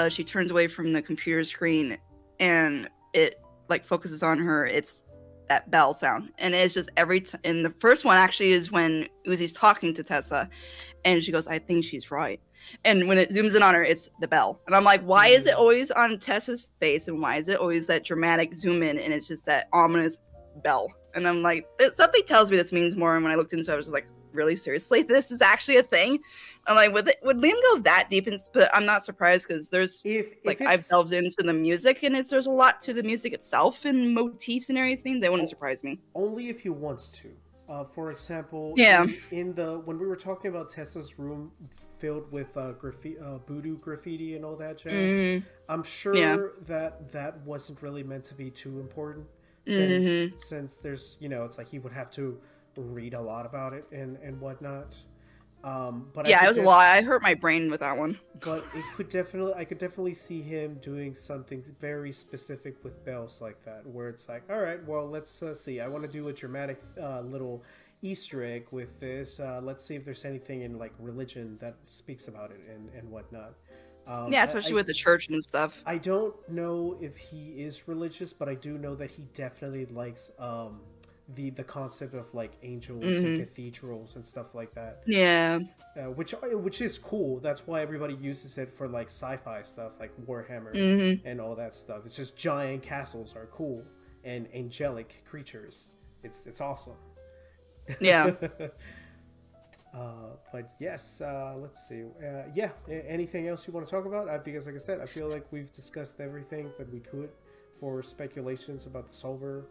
she turns away from the computer screen and it like focuses on her. It's that bell sound, and it's just and the first one actually is when Uzi's talking to Tessa, and she goes, "I think she's right." And when it zooms in on her, it's the bell. And I'm like, why is it always on Tessa's face? And why is it always that dramatic zoom in? And it's just that ominous bell. And I'm like, something tells me this means more. And when I looked into it, I was just like, really? Seriously? This is actually a thing? I'm like, would Liam go that deep? But I'm not surprised because there's, I've delved into the music and there's a lot to the music itself and motifs and everything. That wouldn't surprise me. Only if he wants to. For example, when we were talking about Tessa's room filled with voodoo graffiti and all that jazz, I'm sure that wasn't really meant to be too important since there's, it's like he would have to read a lot about it and whatnot. But it was a lot. I hurt my brain with that one. But I could definitely see him doing something very specific with bells like that, where it's like, all right, well, let's see. I want to do a dramatic little Easter egg with this. Let's see if there's anything in like religion that speaks about it and whatnot. Especially with the church and stuff. I don't know if he is religious, but I do know that he definitely likes the concept of like angels and cathedrals and stuff like that. Yeah. Which is cool. That's why everybody uses it for like sci-fi stuff like Warhammer and all that stuff. It's just giant castles are cool and angelic creatures. It's awesome. Yeah. But yes, let's see. Anything else you want to talk about? Because like I said, I feel like we've discussed everything that we could for speculations about the Solver.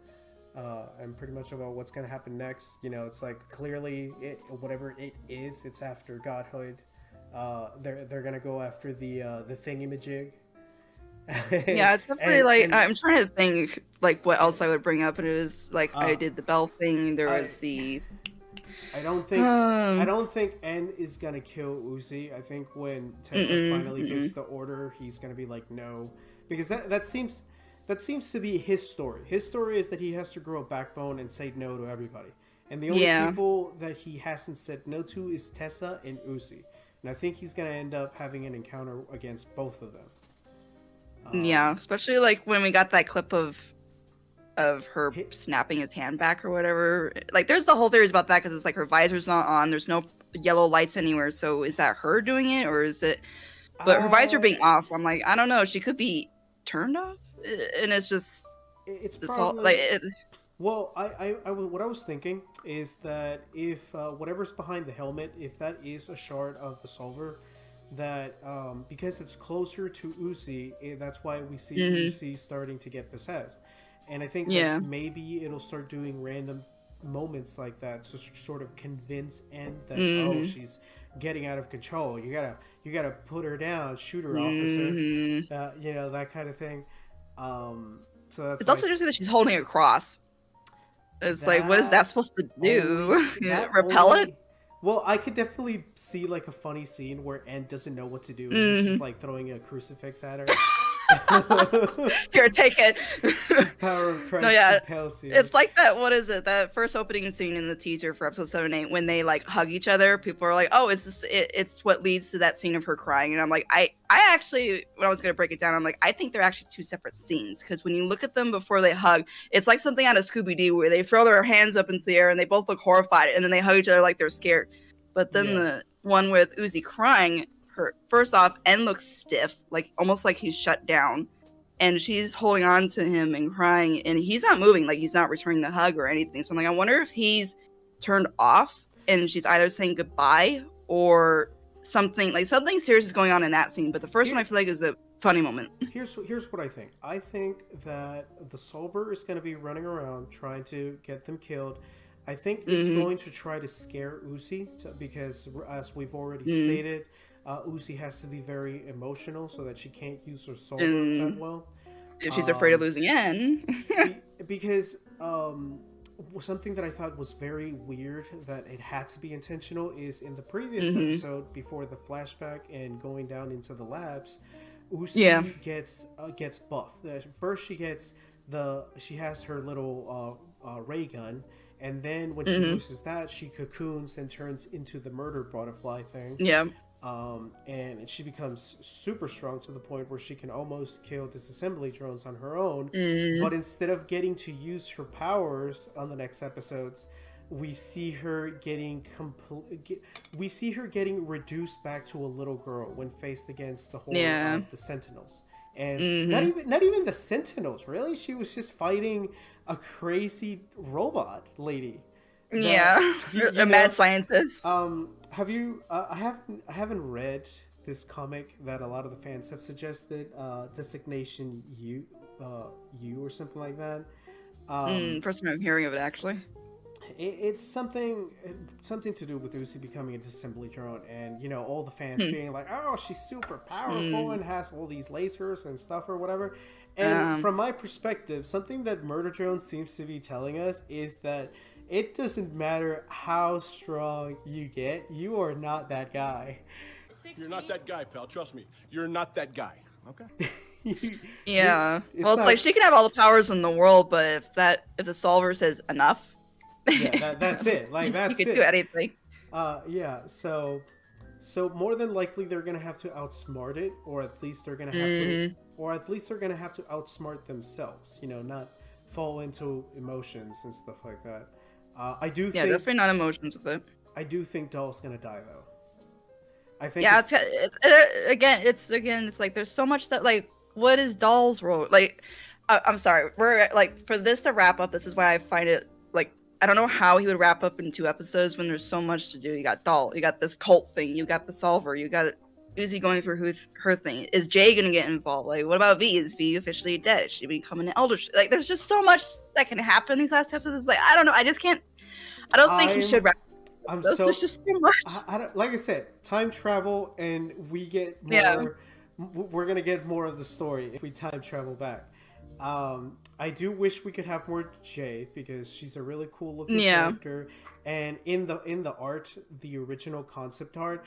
And pretty much about what's going to happen next. It's like clearly whatever it is, it's after Godhood. They're going to go after the thingamajig. It's definitely I'm trying to think like what else I would bring up, and it was like I did the bell thing. There was the. I don't think N is gonna kill Uzi. I think when Tessa finally gives the order, he's gonna be like no, because that seems to be his story. His story is that he has to grow a backbone and say no to everybody. And the only people that he hasn't said no to is Tessa and Uzi. And I think he's going to end up having an encounter against both of them. Especially like when we got that clip of her snapping his hand back or whatever. Like there's the whole theories about that because it's like her visor's not on. There's no yellow lights anywhere. So is that her doing it or is it... But her visor being off, I'm like, I don't know. She could be turned off. And it's just it's probably all, like well I what I was thinking is that if whatever's behind the helmet, if that is a shard of the Solver, that because it's closer to Uzi, that's why we see Uzi starting to get possessed. And I think that maybe it'll start doing random moments like that to sort of convince N that she's getting out of control. You gotta put her down, shoot her, officer. That kind of thing. So that's. It's also interesting that she's holding a cross. It's like, what is that supposed to do? Repel it? Well, I could definitely see like a funny scene where N doesn't know what to do. And he's just like throwing a crucifix at her. Here, take it. Power of Christ compels you. It's like that. What is it? That first opening scene in the teaser for episode 7-8 when they like hug each other. People are like, "Oh, it's what leads to that scene of her crying." And I'm like, I actually, when I was gonna break it down, I'm like, I think they're actually two separate scenes because when you look at them before they hug, it's like something out of Scooby-Doo where they throw their hands up into the air and they both look horrified, and then they hug each other like they're scared. But then the one with Uzi crying. First off, N looks stiff, like almost like he's shut down, and she's holding on to him and crying, and he's not moving, like he's not returning the hug or anything. So I'm like, I wonder if he's turned off and she's either saying goodbye or something serious is going on in that scene. But the first one I feel like is a funny moment. Here's what I think. I think that the Solver is going to be running around trying to get them killed. I think it's going to try to scare Uzi because, as we've already stated, Uzi has to be very emotional so that she can't use her soul that well. If she's afraid of losing N. Because something that I thought was very weird that it had to be intentional is in the previous Mhm. episode before the flashback and going down into the labs, Usi Yeah. gets buffed. First, she has her little ray gun, and then when she Mhm. loses that, she cocoons and turns into the murder butterfly thing. Yeah. And she becomes super strong to the point where she can almost kill disassembly drones on her own. Mhm. But instead of getting to use her powers on the next episodes, we see her getting reduced back to a little girl when faced against the horror Yeah. of the Sentinels. And Mhm. not even the Sentinels, really. She was just fighting a crazy robot lady. Yeah. A mad scientist. Have you? I haven't read this comic that a lot of the fans have suggested. Designation U, or something like that. First time I'm hearing of it, actually. It's something to do with Uzi becoming a disassembly drone, and all the fans being like, "Oh, she's super powerful and has all these lasers and stuff or whatever." And from my perspective, something that Murder Drone seems to be telling us is that it doesn't matter how strong you get, you are not that guy. You're not that guy, pal. Trust me. You're not that guy. Okay. Yeah. It's Well, it's not- like she can have all the powers in the world, but if the solver says enough, Yeah, that's it. Like that's you it. can do anything. Yeah. So more than likely they're gonna have to outsmart it, or at least they're gonna have to outsmart themselves. Not fall into emotions and stuff like that. I do think. Yeah, definitely not emotions with it. I do think Doll's gonna die though. I think. Yeah, it's like there's so much that like, what is Doll's role? Like, I'm sorry, we're like, for this to wrap up, this is why I find it like, I don't know how he would wrap up in 2 episodes when there's so much to do. You got Doll, you got this cult thing, you got the solver, you got Uzi going through her thing. Is Jay gonna get involved? Like, what about V? Is V officially dead? Is she becoming an elder? Like, there's just so much that can happen these last 2 episodes. It's like, I don't know. I just can't. I don't think he should wrap. There's just too much. I don't, like I said, time travel, and we get more. Yeah. We're gonna get more of the story if we time travel back. I do wish we could have more Jay because she's a really cool looking character, and in the art, the original concept art,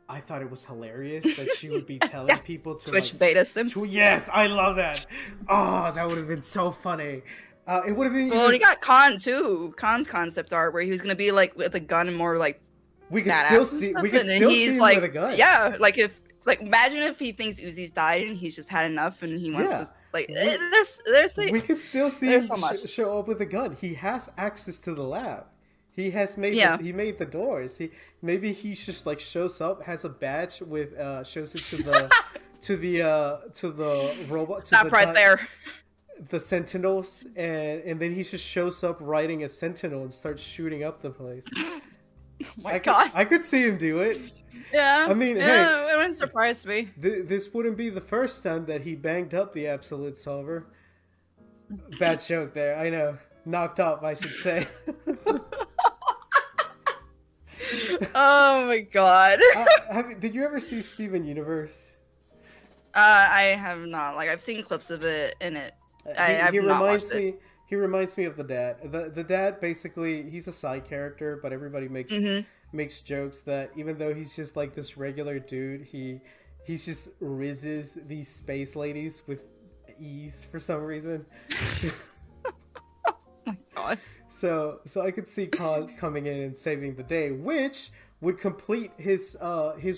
I thought it was hilarious that she would be telling people to Twitch beta sims. Yes, I love that. Oh, that would have been so funny. It would have been. Well, you got Khan too. Khan's concept art where he was gonna be like with a gun and more like. We could still see. We could still see him like, with a gun. Yeah, imagine if he thinks Uzi's died and he's just had enough and he wants to like. There's like. We could still see him so much. show up with a gun. He has access to the lab. He has made. He made the doors. Maybe he just like shows up, has a badge with shows it to the to the robot. Stop right there. The Sentinels, and then he just shows up riding a Sentinel and starts shooting up the place. Oh my God. I could see him do it. Yeah. I mean, hey, it wouldn't surprise me. This wouldn't be the first time that he banged up the Absolute Solver. Bad joke there, I know. Knocked up, I should say. Oh my God. Did you ever see Steven Universe? I have not. Like, I've seen clips of it, and He reminds me of the dad. The dad, basically, he's a side character, but everybody makes jokes that even though he's just like this regular dude, he's just rizzes these space ladies with ease for some reason. Oh my God. So I could see Khan coming in and saving the day, which would complete his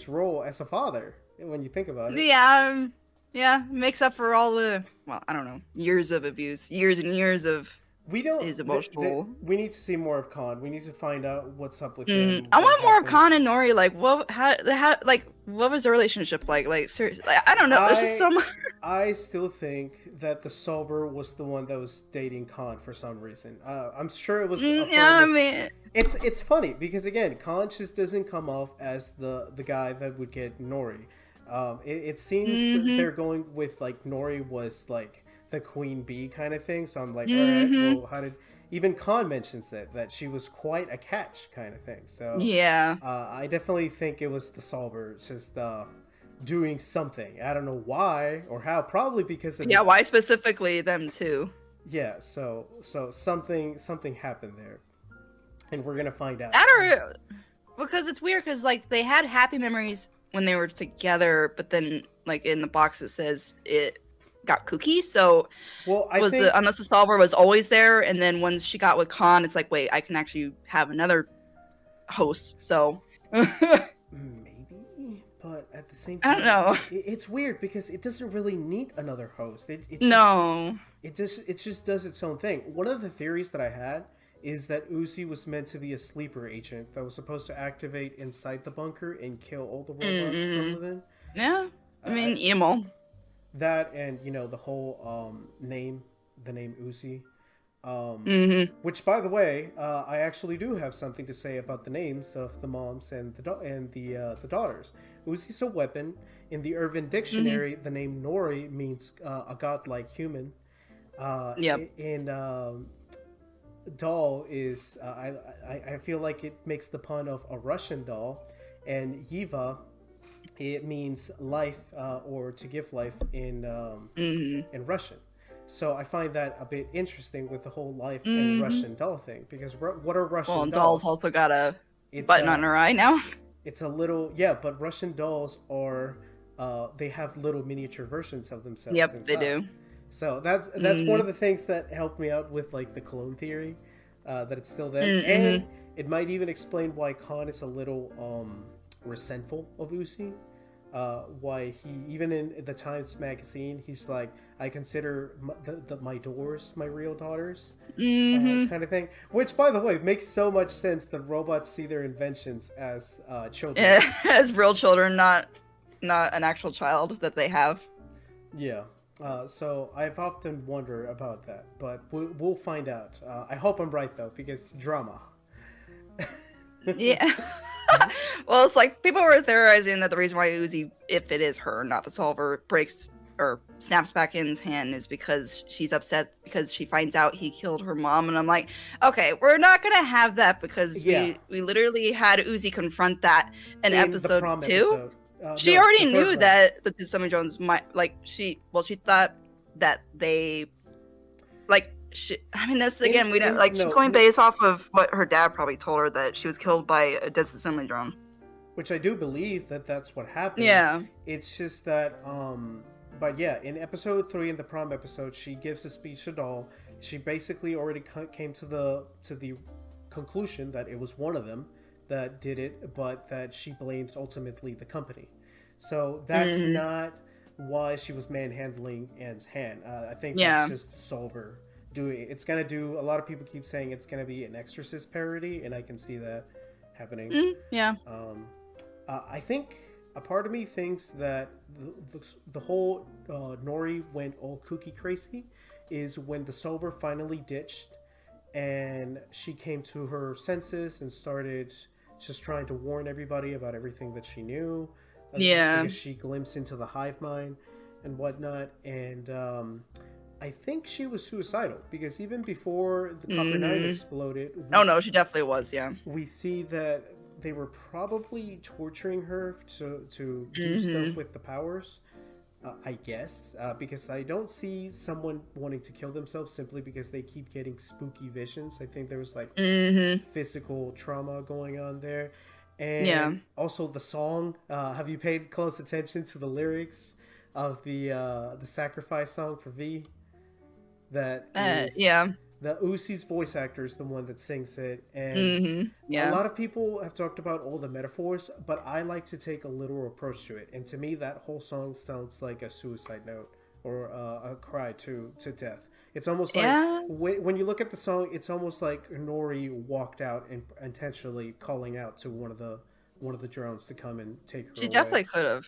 role as a father when you think about it. Yeah, makes up for all the, well, I don't know, years of abuse, years and years of his emotional. We need to see more of Khan. We need to find out what's up with him. I want more of Khan and Nori. Like, what was their relationship like? Like, seriously, I don't know. There's just so much. I still think that the Solver was the one that was dating Khan for some reason. I'm sure it was. I mean, it's funny because again, Khan just doesn't come off as the guy that would get Nori. It seems that they're going with like Nori was like the queen bee kind of thing. So I'm like, all right, well, how did even Khan mentions that she was quite a catch kind of thing. So yeah, I definitely think it was the Solver just doing something. I don't know why or how. Probably because of why specifically them too. Yeah, so something happened there, and we're gonna find out. That or because it's weird because like they had happy memories when they were together, but then like in the box it says it got kooky. So Well, unless the solver was always there, and then once she got with Khan, it's like wait, I can actually have another host. So maybe, but at the same time, I don't know. It's weird because it doesn't really need another host. It just does its own thing. One of the theories that I had is that Uzi was meant to be a sleeper agent that was supposed to activate inside the bunker and kill all the robots from within. Yeah, I mean, eat them all. That and the whole name, the name Uzi. Which, by the way, I actually do have something to say about the names of the moms and the daughters. Uzi's a weapon. In the Urban Dictionary, the name Nori means a godlike human. In doll is I feel like it makes the pun of a Russian doll, and Yiva, it means life or to give life in Russian. So I find that a bit interesting with the whole life and Russian doll thing, because what are Russian dolls? Well, dolls also got a button on her eye now. It's a little but Russian dolls are they have little miniature versions of themselves. Yep, inside. they do. So that's one of the things that helped me out with like the clone theory, that it's still there, and it might even explain why Khan is a little resentful of Uzi. Why he, even in the Times magazine, he's like, I consider my doors my real daughters, kind of thing. Which, by the way, makes so much sense that robots see their inventions as children. Yeah, as real children, not an actual child that they have. Yeah. So I've often wondered about that, but we'll find out. I hope I'm right though, because drama. Yeah. Well, it's like people were theorizing that the reason why Uzi, if it is her, not the solver, breaks or snaps back in his hand is because she's upset because she finds out he killed her mom. And I'm like, okay, we're not gonna have that because we literally had Uzi confront that in episode 2. She already knew that the Disassembly drones might she thought that they I mean, that's again, we don't she's going based off of what her dad probably told her, that she was killed by a disassembly drone. Which I do believe that that's what happened. Yeah. It's just that, but yeah, in episode 3, in the prom episode, she gives a speech to Doll. She basically already came to the conclusion that it was one of them that did it, but that she blames ultimately the company. So that's not why she was manhandling Anne's hand. I think that's just Solver. It's gonna do. A lot of people keep saying it's gonna be an Exorcist parody, and I can see that happening. I think a part of me thinks that the whole Nori went all kooky crazy is when the Sober finally ditched, and she came to her senses and started just trying to warn everybody about everything that she knew. Because she glimpsed into the hive mind and whatnot, and I think she was suicidal, because even before the Copper 9 exploded... she definitely was, yeah. We see that they were probably torturing her to do stuff with the powers, I guess, because I don't see someone wanting to kill themselves simply because they keep getting spooky visions. I think there was physical trauma going on there. And also the song, have you paid close attention to the lyrics of the sacrifice song for V? That is, the Uzi's voice actor is the one that sings it, and a lot of people have talked about all the metaphors, but I like to take a literal approach to it, and to me that whole song sounds like a suicide note or a cry to death. It's almost like when you look at the song, it's almost like Nori walked out and intentionally calling out to one of the drones to come and take her away. She definitely could have.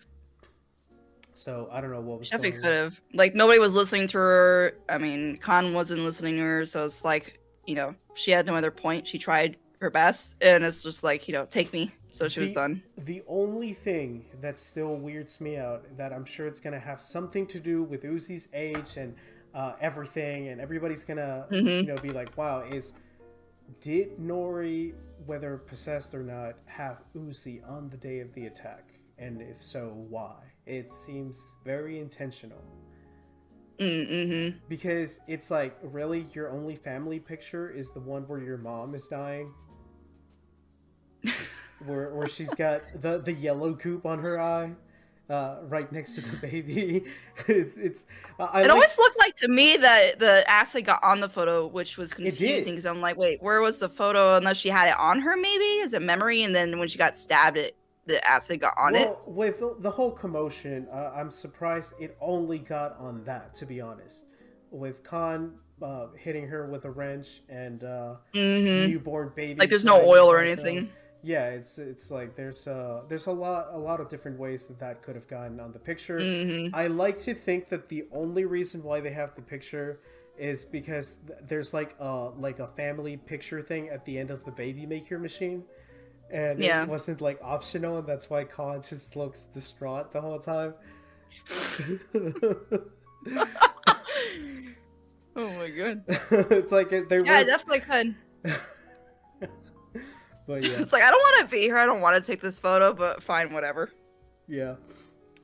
So I don't know what was definitely could have. Like, nobody was listening to her. I mean, Khan wasn't listening to her, so it's like, she had no other point. She tried her best, and it's just like, take me. So she was done. The only thing that still weirds me out, that I'm sure it's gonna have something to do with Uzi's age and everything, and everybody's gonna be like, wow, is did Nori, whether possessed or not, have Uzi on the day of the attack? And if so, why? It seems very intentional. Mm-hmm. Because it's like, really, your only family picture is the one where your mom is dying, where she's got the yellow goop on her eye, right next to the baby. It always looked like to me that the acid got on the photo, which was confusing because I'm like, wait, where was the photo? Unless she had it on her, maybe as a memory, and then when she got stabbed, the acid got on it. Well, with the whole commotion, I'm surprised it only got on that, to be honest. With Khan hitting her with a wrench and newborn baby, like there's no oil or anything. Yeah, it's like there's a lot of different ways that could have gotten on the picture. I like to think that the only reason why they have the picture is because there's like a family picture thing at the end of the baby maker machine. And it wasn't like optional, and that's why Khan just looks distraught the whole time. Oh my god! It's like there was. I definitely could. But yeah, it's like I don't want to be here. I don't want to take this photo, but fine, whatever. Yeah,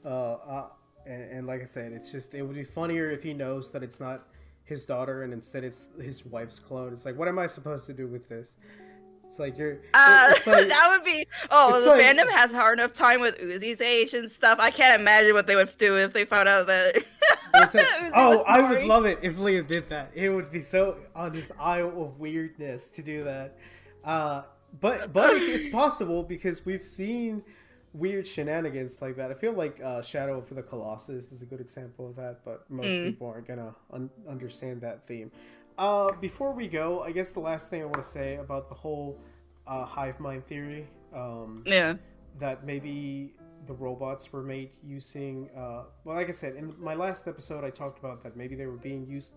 and like I said, it would be funnier if he knows that it's not his daughter and instead it's his wife's clone. It's like, what am I supposed to do with this? It's like you're. It's like, that would be. Oh, the fandom has hard enough time with Uzi's age and stuff. I can't imagine what they would do if they found out that. I would love it if Liam did that. It would be so on this aisle of weirdness to do that. But it's possible because we've seen weird shenanigans like that. I feel like Shadow of the Colossus is a good example of that, but most people aren't gonna understand that theme. Before we go, I guess the last thing I want to say about the whole hive mind theory, that maybe the robots were made using, well, like I said, in my last episode, I talked about that maybe they were being used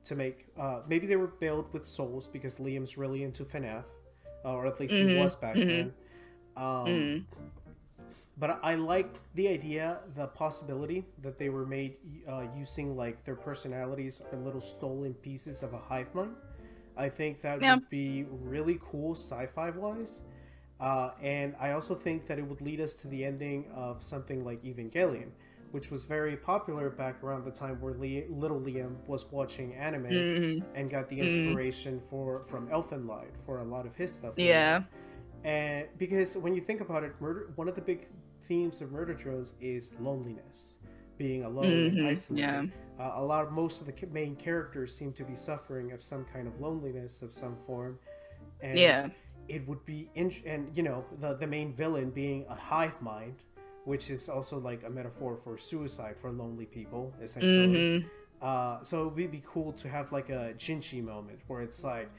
to make, maybe they were built with souls because Liam's really into FNAF, or at least he was back then. But I like the idea, the possibility that they were made using like their personalities or little stolen pieces of a hive mind. I think that would be really cool sci-fi wise. And I also think that it would lead us to the ending of something like Evangelion, which was very popular back around the time where little Liam was watching anime and got the inspiration from Elfenlied for a lot of his stuff. Yeah. And because when you think about it, one of the big themes of Murder Drones is loneliness, being alone and isolated. Most of the main characters seem to be suffering of some kind of loneliness of some form, and it would be and you know the main villain being a hive mind, which is also like a metaphor for suicide for lonely people essentially. So it would be cool to have like a Jinchi moment where it's like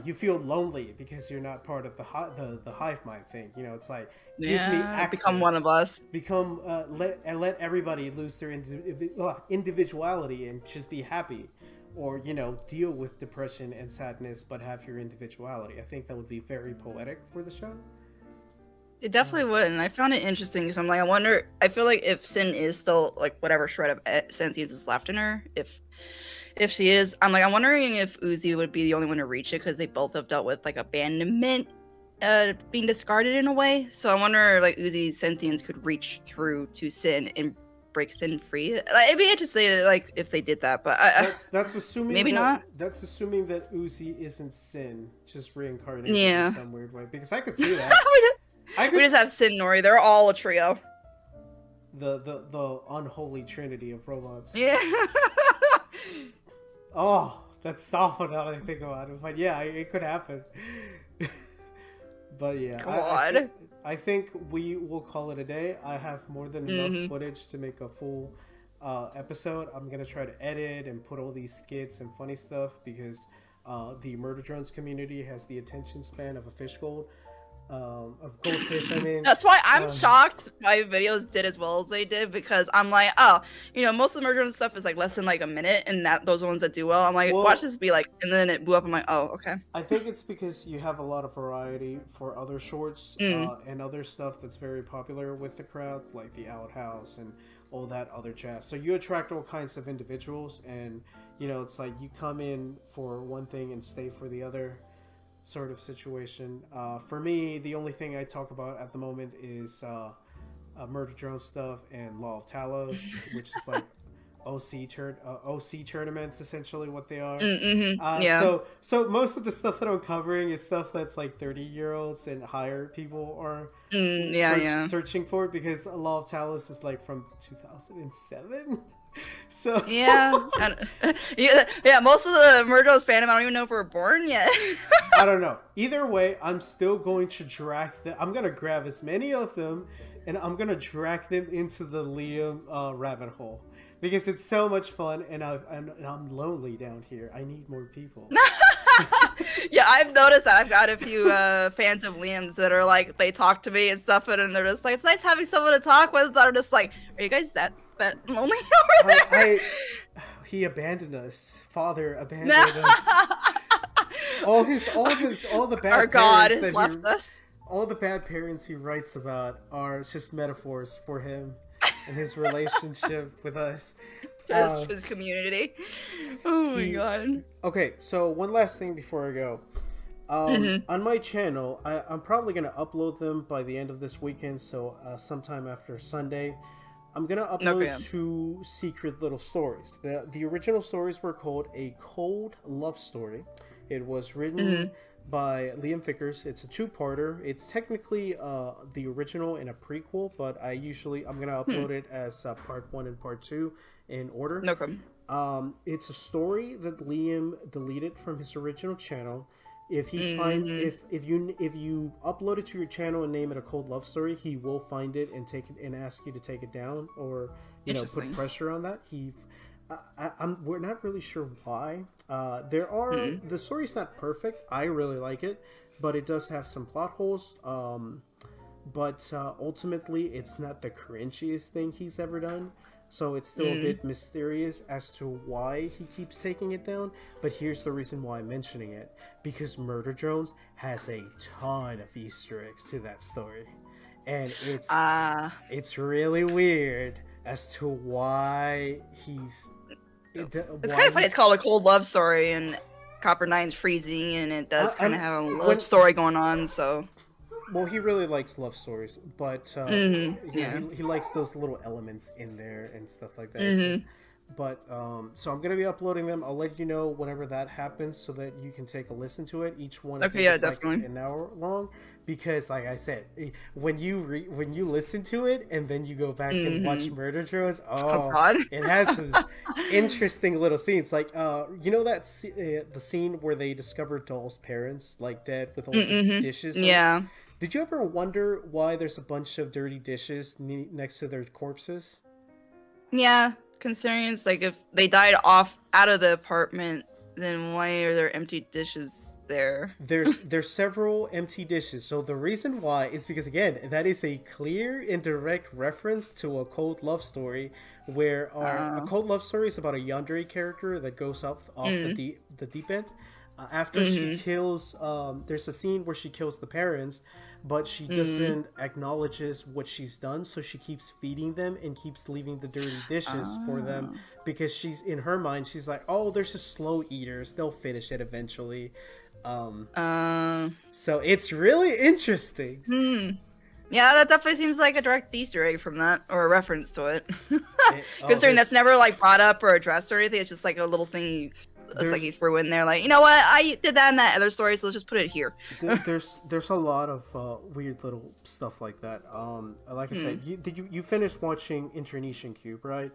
you feel lonely because you're not part of the hive mind thing. You know, it's like give me access, become one of us. Become let everybody lose their individuality and just be happy, or you know, deal with depression and sadness but have your individuality. I think that would be very poetic for the show. It definitely would, and I found it interesting because I'm like, I feel like if Sin is still like whatever shred of sentience is left in her, if she is, I'm wondering if Uzi would be the only one to reach it because they both have dealt with like abandonment, being discarded in a way. So I wonder like Uzi's sentience could reach through to Sin and break Sin free. It'd be interesting like if they did that, but that's assuming maybe not. That's assuming that Uzi isn't Sin, just reincarnated in some weird way. Because I could see that. We just have Sin Nori. They're all a trio. The unholy trinity of robots. Yeah. Oh, that's awful now that I think about it. But yeah, it could happen. But yeah, I think we will call it a day. I have more than enough footage to make a full episode. I'm gonna try to edit and put all these skits and funny stuff because the Murder Drones community has the attention span of a fish gold. Of goldfish, I mean. That's why I'm shocked my videos did as well as they did, because I'm like, oh, you know, most of the Murder stuff is like less than like a minute, and those are the ones that do well. I'm like, watch this be like, and then it blew up. I'm like, oh, okay. I think it's because you have a lot of variety for other shorts and other stuff that's very popular with the crowd, like the Outhouse and all that other jazz. So you attract all kinds of individuals, and you know, it's like you come in for one thing and stay for the other sort of situation. For me, the only thing I talk about at the moment is Murder Drone stuff and Law of Talos, which is like OC tournaments, essentially what they are. Yeah. So most of the stuff that I'm covering is stuff that's like 30-year-olds and higher people are searching for, because a lot of Talos is like from 2007. So yeah, yeah. Most of the Murdo's fandom, I don't even know if we're born yet. I don't know. Either way, I'm still going to drag them. I'm gonna grab as many of them, and I'm gonna drag them into the Liam rabbit hole, because it's so much fun, and I'm lonely down here. I need more people. Yeah, I've noticed that. I've got a few fans of Liam's that are like, they talk to me and stuff, and they're just like, it's nice having someone to talk with. But I'm just like, are you guys that lonely over there? He abandoned us. Father abandoned us. All the bad Our God parents has left us. All the bad parents he writes about are just metaphors for him and his relationship with us. Just his community. Oh my God. Okay, so one last thing before I go. On my channel, I'm probably going to upload them by the end of this weekend, so sometime after Sunday. I'm going to upload 2 secret little stories. The original stories were called A Cold Love Story. It was written by Liam Vickers. It's a 2-parter. It's technically the original and a prequel, but I'm going to upload it as part 1 and part 2 in order. No problem. It's a story that Liam deleted from his original channel. If he finds if you upload it to your channel and name it A Cold Love Story, he will find it and take it and ask you to take it down, or put pressure on that. We're not really sure why. The story's not perfect. I really like it, but it does have some plot holes. But ultimately, it's not the cringiest thing he's ever done. So it's still a bit mysterious as to why he keeps taking it down. But here's the reason why I'm mentioning it. Because Murder Drones has a ton of Easter eggs to that story. And it's really weird as to why he's... It's kind of funny. It's called A Cold Love Story, and Copper 9's freezing, and it does kind of have a love story going on, so... Well, he really likes love stories, but he likes those little elements in there and stuff like that. So I'm gonna be uploading them. I'll let you know whenever that happens, so that you can take a listen to it. Each one, definitely. Like an hour long, because, like I said, when you listen to it and then you go back and watch Murder Drones, it has some interesting little scenes. Like the scene where they discover Doll's parents like dead with all the dishes. Did you ever wonder why there's a bunch of dirty dishes next to their corpses? Yeah, considering it's like if they died out of the apartment, then why are there empty dishes there? There's several empty dishes. So the reason why is because, again, that is a clear and direct reference to A Cold Love Story, where A Cold Love Story is about a yandere character that goes off the deep end. After she kills, there's a scene where she kills the parents, but she doesn't acknowledges what she's done, so she keeps feeding them and keeps leaving the dirty dishes for them, because she's, in her mind, she's like, oh, they're just slow eaters, they'll finish it eventually. So it's really interesting. Yeah, that definitely seems like a direct Easter egg from that, or a reference to it. Considering that's never like brought up or addressed or anything, it's just like a little thing. It's like he threw in there, like, you know what? I did that in that other story, so let's just put it here. There's a lot of weird little stuff like that. Like I said, you finished watching Internetian Cube, right?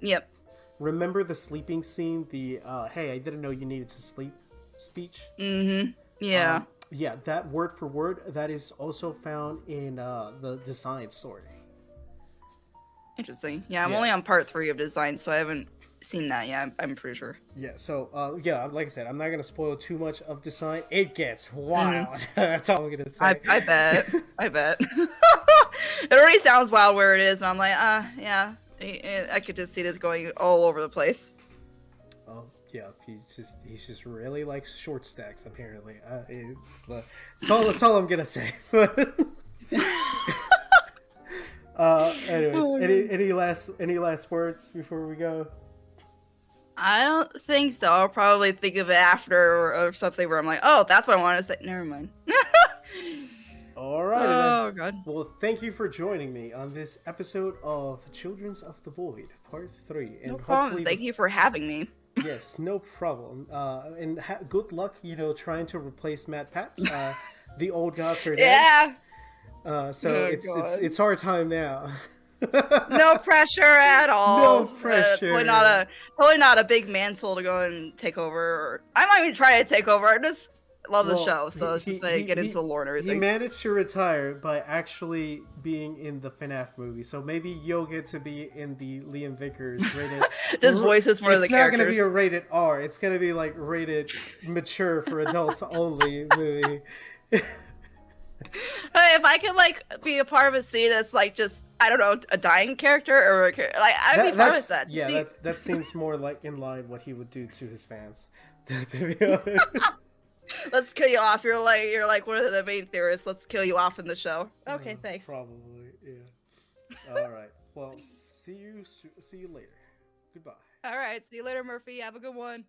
Yep. Remember the sleeping scene? The hey, I didn't know you needed to sleep speech. Yeah. Yeah, that word for word, that is also found in the Design story. Interesting. Yeah, I'm only on part 3 of Design, so I haven't seen that yet. I'm pretty sure. Yeah, so like I said, I'm not gonna spoil too much of Design. It gets wild. That's all I'm gonna say. I bet. I bet. It already sounds wild where it is, and I'm like, yeah, I could just see this going all over the place. Oh yeah, he just really likes short stacks. Apparently, that's all I'm gonna say. Anyways, any last words before we go? I don't think so. I'll probably think of it after or something where I'm like, oh, that's what I wanted to say. Never mind. All right. Oh, God. Well, thank you for joining me on this episode of Children's of the Void, Part 3. And No problem. Thank you for having me. Yes, no problem. And good luck, trying to replace Matt Pat. The old gods are dead. Yeah. So it's our time now. No pressure at all. No pressure. Totally not a big mantle to go and take over. Or I'm not even trying to take over. I just love the show, so it's just like get into the lore and everything. He managed to retire by actually being in the FNAF movie, so maybe you'll get to be in the Liam Vickers rated. Just voices more of the characters. It's not going to be a rated R. It's going to be like rated mature for adults only movie. If I could like be a part of a scene that's like just I don't know a dying character or I'd be fine with that. Yeah, that seems more like in line what he would do to his fans. To be honest. Let's kill you off. You're like one of the main theorists. Let's kill you off in the show. Okay, thanks. Probably, yeah. All right. Well, see you later. Goodbye. All right. See you later, Murphy. Have a good one.